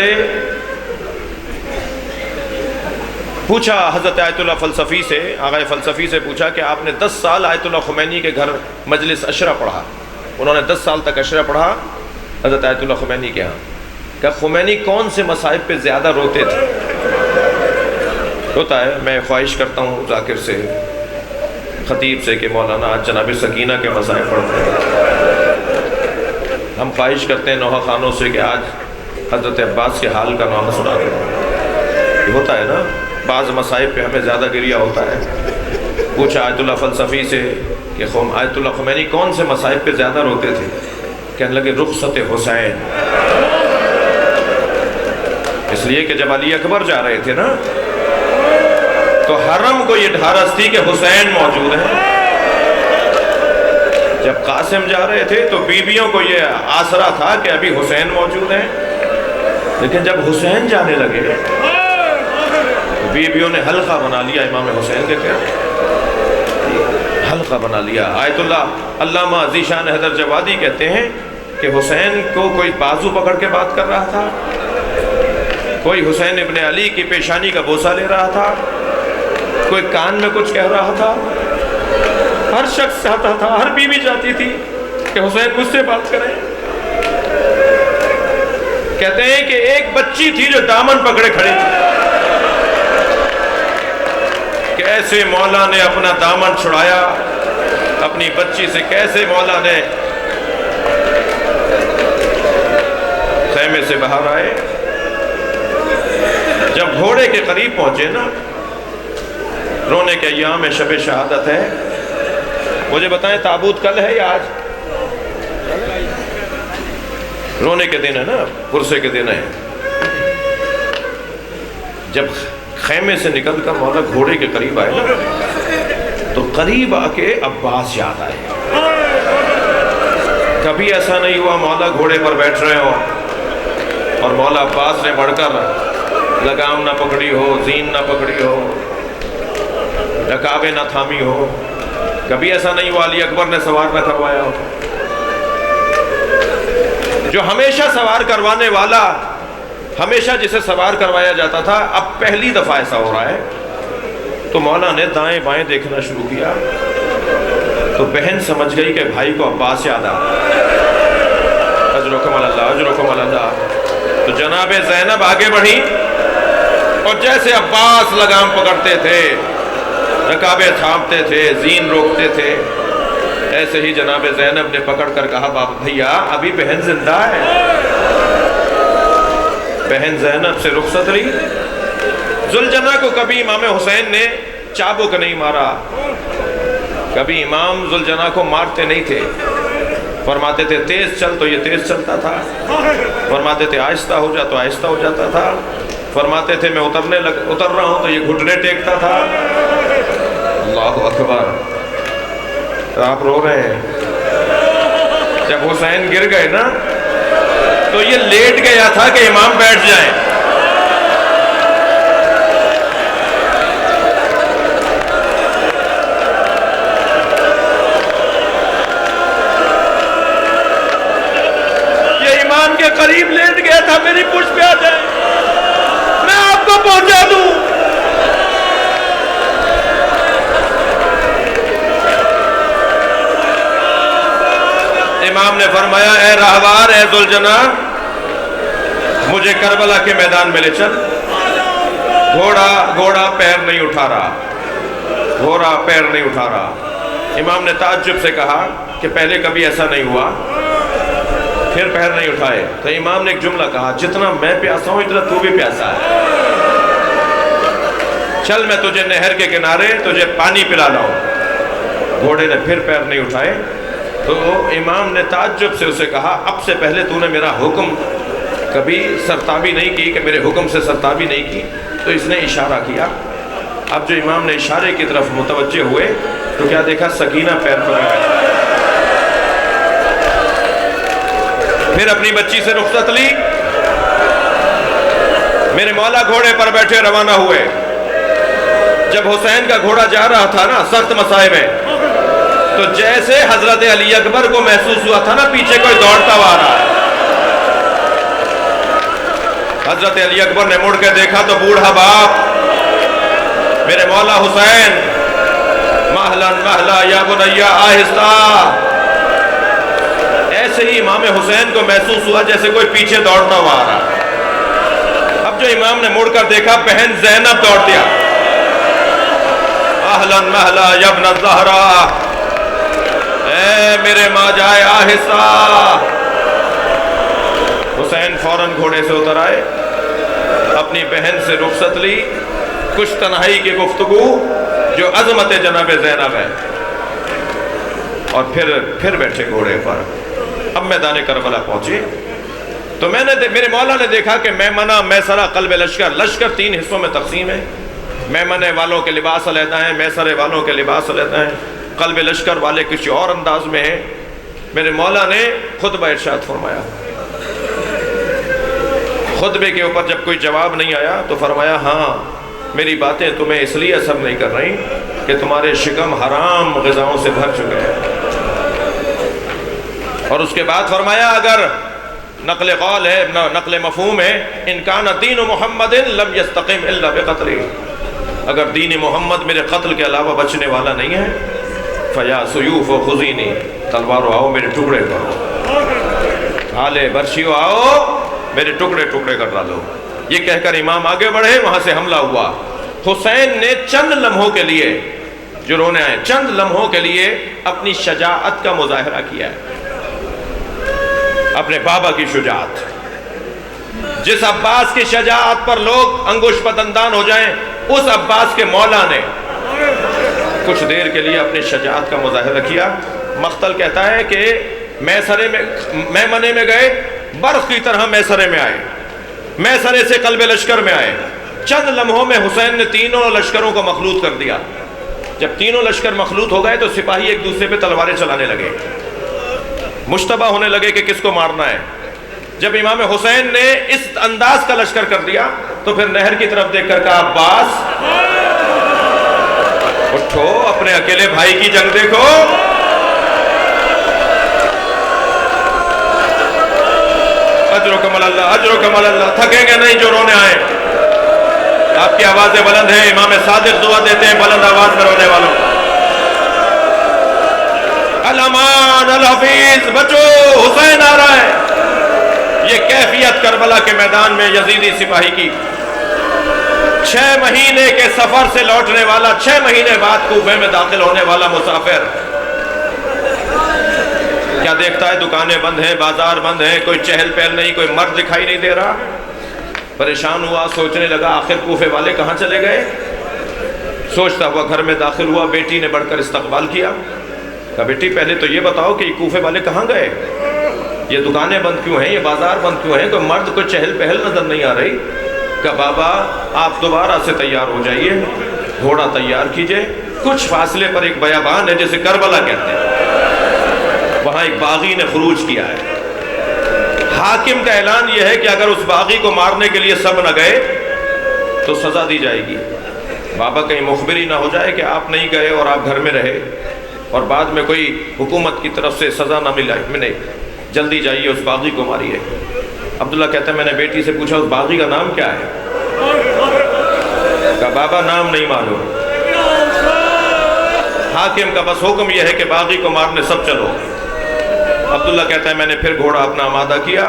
پوچھا حضرت آیت اللہ فلسفی سے، آغا فلسفی سے پوچھا کہ آپ نے 10 سال آیت اللہ خمینی کے گھر مجلس عشرہ پڑھا. انہوں نے 10 سال تک عشرہ پڑھا حضرت آیت اللہ خمینی کے ہاں. کہ خمینی کون سے مصائب پہ زیادہ روتے تھے؟ ہوتا ہے، میں خواہش کرتا ہوں ذاکر سے، خطیب سے کہ مولانا آج جناب سکینہ کے مصائب پڑھتے ہیں۔ ہم خواہش کرتے ہیں نوحہ خانوں سے کہ آج حضرت عباس کے حال کا نوحہ سنا دیں۔ یہ ہوتا ہے نا، بعض مصائب پہ ہمیں زیادہ گریہ ہوتا ہے۔ پوچھا آیت اللہ فلسفی سے کہ آیت اللہ خمینی کون سے مصائب پہ زیادہ روتے تھے؟ کہنے لگے رخصت حسین، اس لیے کہ جب علی اکبر جا رہے تھے نا تو حرم کو یہ ڈھارس تھی کہ حسین موجود ہیں۔ جب قاسم جا رہے تھے تو بیویوں کو یہ آسرا تھا کہ ابھی حسین موجود ہیں، لیکن جب حسین جانے لگے تو بیویوں نے حلقہ بنا لیا امام حسین کے تحت، حلقہ بنا لیا۔ آیت اللہ علامہ ذیشان حیدر جوادی کہتے ہیں کہ حسین کو کوئی بازو پکڑ کے بات کر رہا تھا، کوئی حسین ابن علی کی پیشانی کا بوسہ لے رہا تھا، کوئی کان میں کچھ کہہ رہا تھا۔ ہر شخص چاہتا تھا، ہر بیوی چاہتی تھی کہ حسین مجھ سے بات کریں۔ کہتے ہیں کہ ایک بچی تھی جو دامن پکڑے کھڑی تھی، کیسے مولا نے اپنا دامن چھڑایا اپنی بچی سے، کیسے مولا نے خیمے سے باہر آئے۔ جب گھوڑے کے قریب پہنچے نا، رونے کے ایام میں شب شہادت ہے، مجھے بتائیں تابوت کل ہے یا آج؟ رونے کے دن ہے نا، پرسے کے دن ہے۔ جب خیمے سے نکل کر مولا گھوڑے کے قریب آئے نا تو قریب آ کے عباس یاد آئے۔ کبھی ایسا نہیں ہوا مولا گھوڑے پر بیٹھ رہے ہو اور مولا عباس نے بڑھ کر لگام نہ پکڑی ہو، زین نہ پکڑی ہو، رکابیں نہ تھامی ہو۔ کبھی ایسا نہیں ہوا علی اکبر نے سوار نہ کروایا ہو۔ جو ہمیشہ سوار کروانے والا، ہمیشہ جسے سوار کروایا جاتا تھا، اب پہلی دفعہ ایسا ہو رہا ہے تو مولا نے دائیں بائیں دیکھنا شروع کیا تو بہن سمجھ گئی کہ بھائی کو عباس یاد آ، اجرکم اللہ اجرکم اللہ۔ تو جناب زینب آگے بڑھی اور جیسے عباس لگام پکڑتے تھے، رکابیں تھامتے تھے، زین روکتے تھے، ایسے ہی جناب زینب نے پکڑ کر کہا بابا بھیا ابھی بہن زندہ ہے۔ بہن زینب سے رخصت لی۔ ذوالجناح کو کبھی امام حسین نے چابک نہیں مارا، کبھی امام ذوالجناح کو مارتے نہیں تھے۔ فرماتے تھے تیز چل تو یہ تیز چلتا تھا، فرماتے تھے آہستہ ہو جا تو آہستہ ہو جاتا تھا، فرماتے تھے میں اتر رہا ہوں تو یہ گھٹنے ٹیکتا تھا۔ اللہ اکبر۔ آپ رو رہے ہیں؟ جب حسین گر گئے نا تو یہ لیٹ گیا تھا کہ امام بیٹھ جائیں۔ یہ امام کے قریب لیٹ گیا تھا، میری پشت پہ آ جائیں، میں آپ کو پہنچا دوں۔ امام نے فرمایا اے راہوار، اے ذوالجناح، مجھے کربلا کے میدان میں لے چل۔ گھوڑا پیر نہیں اٹھا رہا، گھوڑا پیر نہیں اٹھا رہا۔ امام نے تعجب سے کہا کہ پہلے کبھی ایسا نہیں ہوا، پھر پیر نہیں اٹھائے۔ تو امام نے ایک جملہ کہا، جتنا میں پیاسا ہوں اتنا تو بھی پیاسا ہے، چل میں تجھے نہر کے کنارے تجھے پانی پلا لاؤں۔ گھوڑے نے پھر پیر نہیں اٹھائے تو امام نے تعجب سے اسے کہا اب سے پہلے تو نے میرا حکم کبھی سرتابی نہیں کی، کہ میرے حکم سے سرتابی نہیں کی۔ تو اس نے اشارہ کیا۔ اب جو امام نے اشارے کی طرف متوجہ ہوئے تو کیا دیکھا؟ سکینہ پیر پر بیٹھی۔ پھر اپنی بچی سے رخصت لی، میرے مولا گھوڑے پر بیٹھے روانہ ہوئے۔ جب حسین کا گھوڑا جا رہا تھا نا سخت مسائب میں، تو جیسے حضرت علی اکبر کو محسوس ہوا تھا نا پیچھے کوئی دوڑتا ہوا آ رہا ہے، حضرت علی اکبر نے مڑ کے دیکھا تو بوڑھا باپ میرے مولا حسین، مہلن مہلا یا بنیا آہستہ۔ ایسے ہی امام حسین کو محسوس ہوا جیسے کوئی پیچھے دوڑتا ہوا آ رہا ہے۔ اب جو امام نے مڑ کر دیکھا بہن زینب دوڑتی آ، اہلاً مہلا یا ابن الزہرا، اے میرے ماں جائے آہستہ۔ حسین فوراً گھوڑے سے اتر آئے، اپنی بہن سے رخصت لی، کچھ تنہائی کی گفتگو جو عظمت جناب زینب ہے، اور پھر بیٹھے گھوڑے پر۔ اب میدان کربلا پہنچے تو میرے مولا نے دیکھا کہ میمنہ، میسرہ، قلب لشکر 3 حصوں میں تقسیم ہے۔ میمنہ والوں کے لباس علیحدہ ہیں، میسرے والوں کے لباس علیحدہ ہیں، قلب لشکر والے کسی اور انداز میں ہیں۔ میرے مولا نے خطبہ ارشاد فرمایا، خطبے کے اوپر جب کوئی جواب نہیں آیا تو فرمایا ہاں میری باتیں تمہیں اس لیے اثر نہیں کر رہی کہ تمہارے شکم حرام غذاؤں سے بھر چکے ہیں۔ اور اس کے بعد فرمایا اگر نقل قول ہے، نقل مفہوم ہے، ان کان دین محمد لم یستقم الا بقتل، اگر دین محمد میرے قتل کے علاوہ بچنے والا نہیں ہے، فیا سیوف و خزینی، تلوارو آؤ میرے ٹکڑے کرو، حالے برشیو آؤ میرے ٹکڑے ٹکڑے کر ڈالو۔ یہ کہہ کر امام آگے بڑھے، وہاں سے حملہ ہوا۔ حسین نے چند لمحوں کے لیے، جو رونے آئے، چند لمحوں کے لیے اپنی شجاعت کا مظاہرہ کیا ہے، اپنے بابا کی شجاعت۔ جس عباس کی شجاعت پر لوگ انگوش پتندان ہو جائیں، اس عباس کے مولا نے کچھ دیر کے لیے اپنی شجاعت کا مظاہرہ کیا۔ مقتل کہتا ہے کہ میمنے میں گئے، برق کی طرح میسرے میں آئے، میسرے سے قلب لشکر میں آئے۔ چند لمحوں میں حسین نے تینوں لشکروں کو مخلوط کر دیا۔ جب تینوں لشکر مخلوط ہو گئے تو سپاہی ایک دوسرے پہ تلواریں چلانے لگے، مشتبہ ہونے لگے کہ کس کو مارنا ہے۔ جب امام حسین نے اس انداز کا لشکر کر دیا تو پھر نہر کی طرف دیکھ کر کہا عباس اٹھو، اپنے اکیلے بھائی کی جنگ دیکھو۔ اجرکم اللہ، اجرکم اللہ، تھکیں گے نہیں جو رونے آئے۔ آپ کی آوازیں بلند ہیں، امام صادق دعا دیتے ہیں بلند آواز میں رونے والوں۔ الامان الحفیظ، بچو حسین آ رہا ہے۔ یہ کیفیت کربلا کے میدان میں یزیدی سپاہی کی، 6 مہینے کے سفر سے لوٹنے والا، 6 مہینے بعد کوفے میں داخل ہونے والا مسافر کیا دیکھتا ہے؟ دکانیں بند ہیں، بازار بند ہیں، کوئی چہل پہل نہیں، کوئی مرد دکھائی نہیں دے رہا۔ پریشان ہوا، سوچنے لگا آخر کوفے والے کہاں چلے گئے؟ سوچتا ہوا گھر میں داخل ہوا، بیٹی نے بڑھ کر استقبال کیا، کہا بیٹی پہلے تو یہ بتاؤ کہ یہ کوفے والے کہاں گئے؟ یہ دکانیں بند کیوں ہیں؟ یہ بازار بند کیوں ہیں؟ کوئی مرد، کوئی چہل پہل نظر نہیں آ رہی۔ کہا بابا آپ دوبارہ سے تیار ہو جائیے، گھوڑا تیار کیجئے، کچھ فاصلے پر ایک بیابان ہے جسے کربلا کہتے ہیں، وہاں ایک باغی نے خروج کیا ہے۔ حاکم کا اعلان یہ ہے کہ اگر اس باغی کو مارنے کے لیے سب نہ گئے تو سزا دی جائے گی۔ بابا کہیں مخبری نہ ہو جائے کہ آپ نہیں گئے اور آپ گھر میں رہے اور بعد میں کوئی حکومت کی طرف سے سزا نہ ملے، جلدی جائیے اس باغی کو ماریے۔ عبداللہ کہتا ہے میں نے بیٹی سے پوچھا اس باغی کا نام کیا ہے؟ کہا بابا نام نہیں معلوم۔ حاکم کا بس حکم یہ ہے کہ باغی کو مارنے سب چلو۔ عبداللہ کہتا ہے میں نے پھر گھوڑا اپنا آمادہ کیا،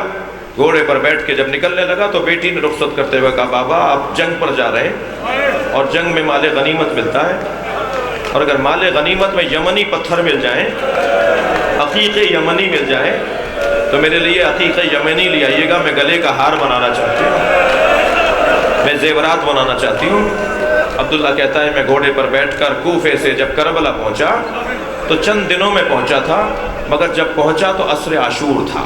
گھوڑے پر بیٹھ کے جب نکلنے لگا تو بیٹی نے رخصت کرتے ہوئے کہا بابا آپ جنگ پر جا رہے ہیں اور جنگ میں مال غنیمت ملتا ہے، اور اگر مال غنیمت میں یمنی پتھر مل جائیں، عقیق یمنی مل جائے تو میرے لیے عقیق یمنی لے آئیے گا، میں گلے کا ہار بنانا چاہتی ہوں، میں زیورات بنانا چاہتی ہوں۔ عبداللہ کہتا ہے میں گھوڑے پر بیٹھ کر کوفے سے جب کربلا پہنچا تو چند دنوں میں پہنچا تھا، مگر جب پہنچا تو عصر عاشور تھا۔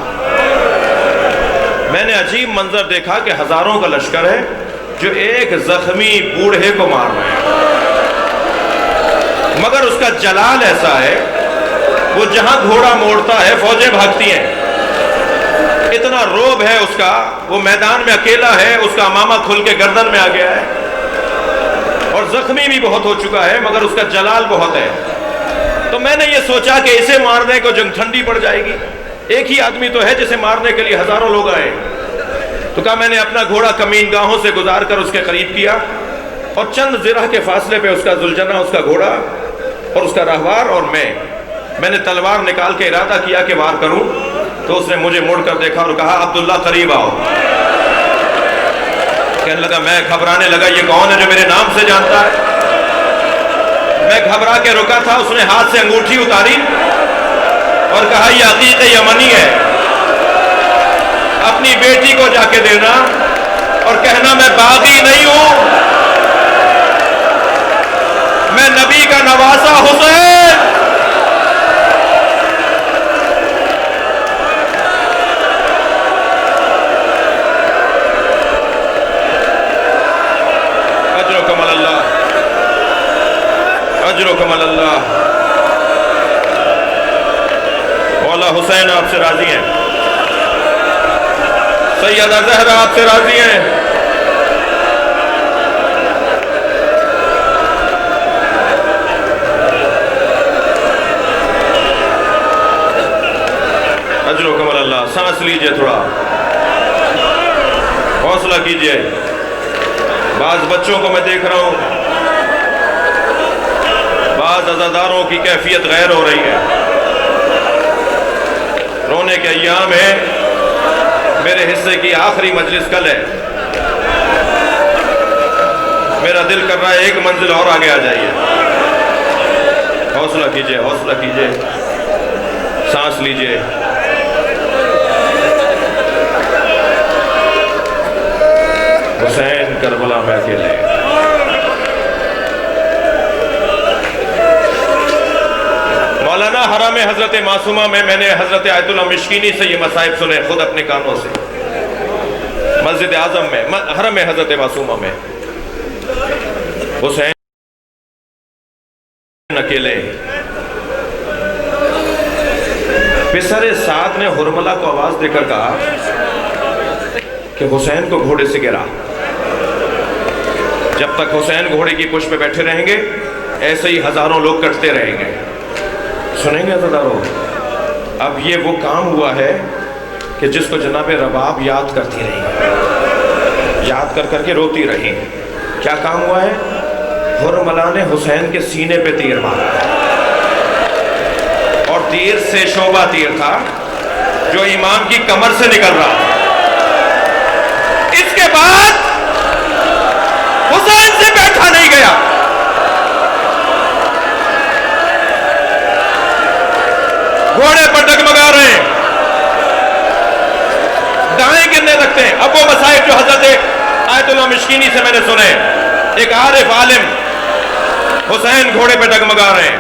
میں نے عجیب منظر دیکھا کہ ہزاروں کا لشکر ہے جو ایک زخمی بوڑھے کو مار رہے ہیں، مگر اس کا جلال ایسا ہے وہ جہاں گھوڑا موڑتا ہے فوجیں بھاگتی ہیں، اتنا روب ہے اس کا، وہ میدان میں اکیلا ہے، اس کا امامہ کھل کے گردن میں آ گیا ہے اور زخمی بھی بہت ہو چکا ہے، مگر اس کا جلال بہت ہے۔ تو میں نے یہ سوچا کہ اسے مارنے کو جنگ ٹھنڈی پڑ جائے گی، ایک ہی آدمی تو ہے جسے مارنے کے لیے ہزاروں لوگ آئے۔ تو کہا میں نے اپنا گھوڑا کمین گاہوں سے گزار کر اس کے قریب کیا اور چند زرہ کے فاصلے پہ اس کا ذوالجناح، اس کا گھوڑا اور اس کا راہوار اور میں نے تلوار نکال کے ارادہ کیا کہ وار کروں، تو اس نے مجھے مڑ کر دیکھا اور کہا عبداللہ قریب آؤ۔ کہنے لگا، میں گھبرانے لگا یہ کون ہے جو میرے نام سے جانتا ہے؟ میں گھبرا کے رکا تھا، اس نے ہاتھ سے انگوٹھی اتاری اور کہا یہ عقیق یمنی ہے، اپنی بیٹی کو جا کے دینا اور کہنا میں باغی نہیں ہوں، میں نبی کا نواسا حسین۔ اجرکم اللہ، اجرکم اللہ۔ مولا حسین آپ سے راضی ہیں، سیدہ زہرا آپ سے راضی ہیں۔ اجرکم اللہ۔ سانس لیجئے، تھوڑا حوصلہ کیجئے۔ بعض بچوں کو میں دیکھ رہا ہوں، بعض عزاداروں کی کیفیت غیر ہو رہی ہے، رونے کے ایام ہیں۔ میرے حصے کی آخری مجلس کل ہے، میرا دل کر رہا ہے ایک منزل اور آگے آ جائیے۔ حوصلہ کیجئے، حوصلہ کیجئے، سانس لیجئے۔ حسین کربلا میں اکیلے۔ مولانا حرم حضرت معصومہ میں نے حضرت آیت اللہ مشکینی سے یہ مصائب سنے خود اپنے کانوں سے، مسجد اعظم میں، حرم حضرت معصومہ میں حسین اکیلے۔ پسر سعد نے حرملہ کو آواز دے کر کہا کہ حسین کو گھوڑے سے گرا، جب تک حسین گھوڑے کی پشت پہ بیٹھے رہیں گے ایسے ہی ہزاروں لوگ کٹتے رہیں گے۔ سنیں گے عزاداروں، اب یہ وہ کام ہوا ہے کہ جس کو جناب رباب یاد کرتی رہی، یاد کر کر کے روتی رہی۔ کیا کام ہوا ہے؟ حرملہ نے حسین کے سینے پہ تیر مارا، اور تیر سے شعبہ تیر تھا جو امام کی کمر سے نکل رہا تھا۔ اس کے بعد حسین سے بیٹھا نہیں گیا، گھوڑے پر ڈگمگا رہے ہیں، دائیں گرنے لگتے ہیں۔ اب وہ مصائب جو حضرت آیت اللہ مشکینی سے میں نے سنے، ایک عارف عالم، حسین گھوڑے پہ ڈگمگا رہے ہیں،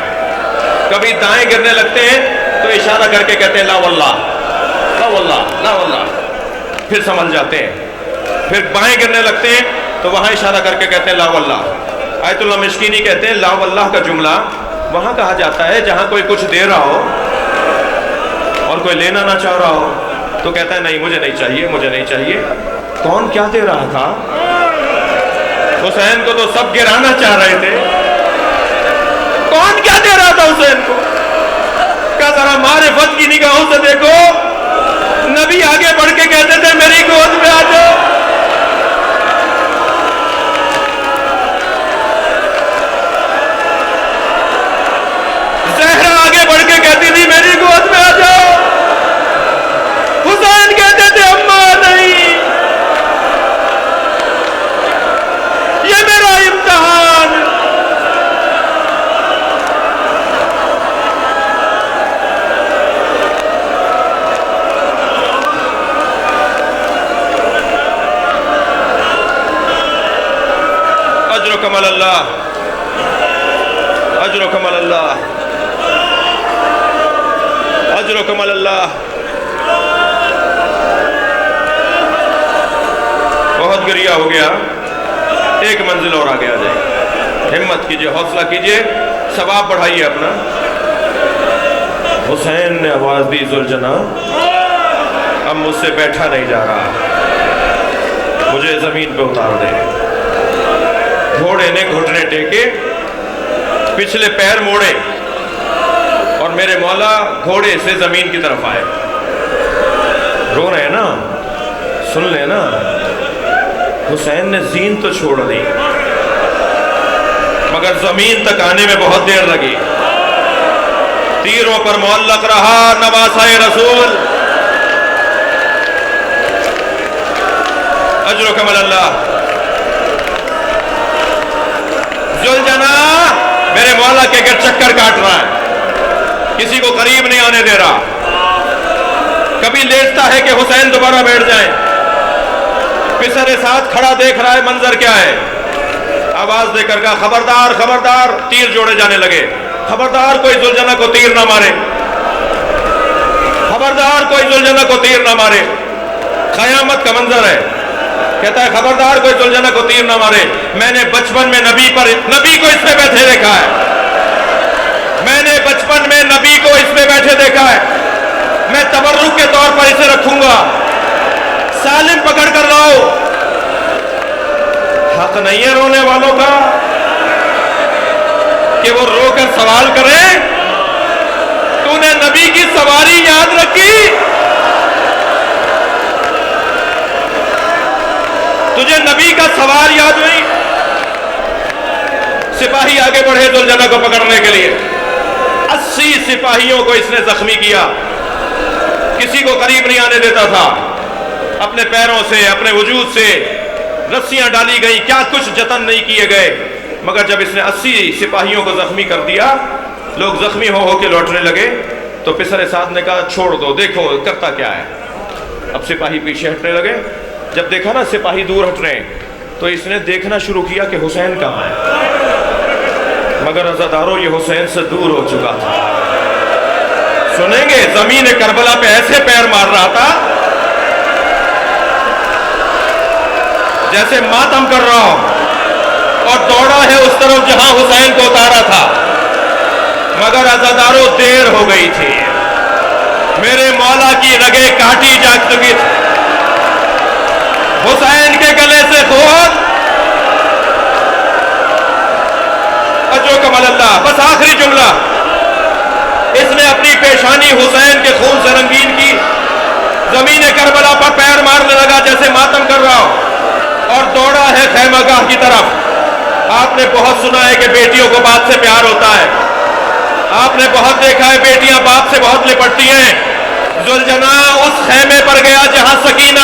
کبھی دائیں گرنے لگتے ہیں تو اشارہ کر کے کہتے ہیں لا واللہ، لا واللہ، لا واللہ، پھر سنبھل جاتے ہیں۔ پھر بائیں گرنے لگتے ہیں تو وہاں اشارہ کر کے کہتے ہیں لا واللہ۔ آیت اللہ مشکینی کہتے ہیں لا واللہ کا جملہ وہاں کہا جاتا ہے جہاں کوئی کچھ دے رہا ہو اور کوئی لینا نہ چاہ رہا ہو تو کہتا ہے نہیں مجھے نہیں چاہیے، مجھے نہیں چاہیے۔ کون کیا دے رہا تھا؟ حسین کو تو سب گرانا چاہ رہے تھے، کون کیا دے رہا تھا حسین کو؟ کیا ذرا معرفت کی نگاہوں سے دیکھو، نبی آگے بڑھ کے کہتے تھے میری گود میں آ جاؤ، زہرا آگے بڑھ کے کہتی تھی میری گود میں آ جاؤ، حسین کہتے تھے اماں نہیں، یہ میرا امتحان۔ اجرکم اللہ، اجرکم اللہ، اجرکم اللہ۔ بہت گریہ ہو گیا، ایک منزل اور آگے آ جائے۔ ہمت کیجئے، حوصلہ کیجئے، ثواب بڑھائیے اپنا۔ حسین نے آواز دی ذوالجناح اب مجھ سے بیٹھا نہیں جا رہا، مجھے زمین پہ اتار دے۔ گھوڑے نے گھٹنے ٹیکے، پچھلے پیر موڑے اور میرے مولا گھوڑے سے زمین کی طرف آئے۔ رو رہے ہیں نا، سن لیں نا، حسین نے زین تو چھوڑ دی مگر زمین تک آنے میں بہت دیر لگی، تیروں پر معلق رہا نواسۂ رسول۔ اجرکم اللہ۔ ذوالجناح میرے مولا کربلا کے گر چکر کاٹ رہا ہے، کسی کو قریب نہیں آنے دے رہا، کبھی لیٹتا ہے کہ حسین دوبارہ بیٹھ جائیں، پسر ساتھ کھڑا دیکھ رہا ہے منظر کیا ہے، آواز دے کر کہا خبردار خبردار، تیر جوڑے جانے لگے، خبردار کوئی ذوالجناح کو تیر نہ مارے، خبردار کوئی ذوالجناح کو تیر نہ مارے، قیامت کا منظر ہے، کہتا ہے خبردار کوئی ذوالجناح کو تیر نہ مارے، میں نے بچپن میں نبی کو اس پہ بیٹھے دیکھا ہے، میں نے بچپن میں نبی کو اس پہ بیٹھے دیکھا ہے، میں تبرک کے طور پر اسے رکھوں گا، سالم پکڑ کر لاؤ، حق نہیں ہے رونے والوں کا کہ وہ رو کر سوال کریں، تو نے نبی کی سواری یاد رکھی، تجھے نبی کا سوار یاد نہیں؟ سپاہی آگے بڑھے ذوالجناح کو پکڑنے کے لیے، 80 سپاہیوں کو اس نے زخمی کیا، کسی کو قریب نہیں آنے دیتا تھا، اپنے پیروں سے اپنے وجود سے رسیاں ڈالی گئیں، کیا کچھ جتن نہیں کیے گئے، مگر جب اس نے 80 سپاہیوں کو زخمی کر دیا، لوگ زخمی ہو کے لوٹنے لگے، تو پسر سعد نے کہا چھوڑ دو، دیکھو کرتا کیا ہے، اب سپاہی پیچھے ہٹنے لگے، جب دیکھا نا سپاہی دور ہٹ رہے ہیں تو اس نے دیکھنا شروع کیا کہ حسین کہاں ہے، مگر عزادارو یہ حسین سے دور ہو چکا تھا، سنیں گے زمین کربلا پہ ایسے پیر مار رہا تھا جیسے ماتم کر رہا ہوں، اور دوڑا ہے اس طرف جہاں حسین کو اتارا تھا، مگر عزادارو دیر ہو گئی تھی، میرے مولا کی رگیں کاٹی جا چکی تھی، حسین کے گلے سے خون، اجوکم اللہ، بس آخری جملہ، اس نے اپنی پیشانی حسین کے خون سے رنگین کی، زمین کربلا پر پیر مارنے لگا جیسے ماتم کر رہا ہو، اور دوڑا ہے خیمہ گاہ کی طرف۔ آپ نے بہت سنا ہے کہ بیٹیوں کو باپ سے پیار ہوتا ہے، آپ نے بہت دیکھا ہے بیٹیاں باپ سے بہت لپٹتی ہیں، ذوالجناح اس خیمے پر گیا جہاں سکینہ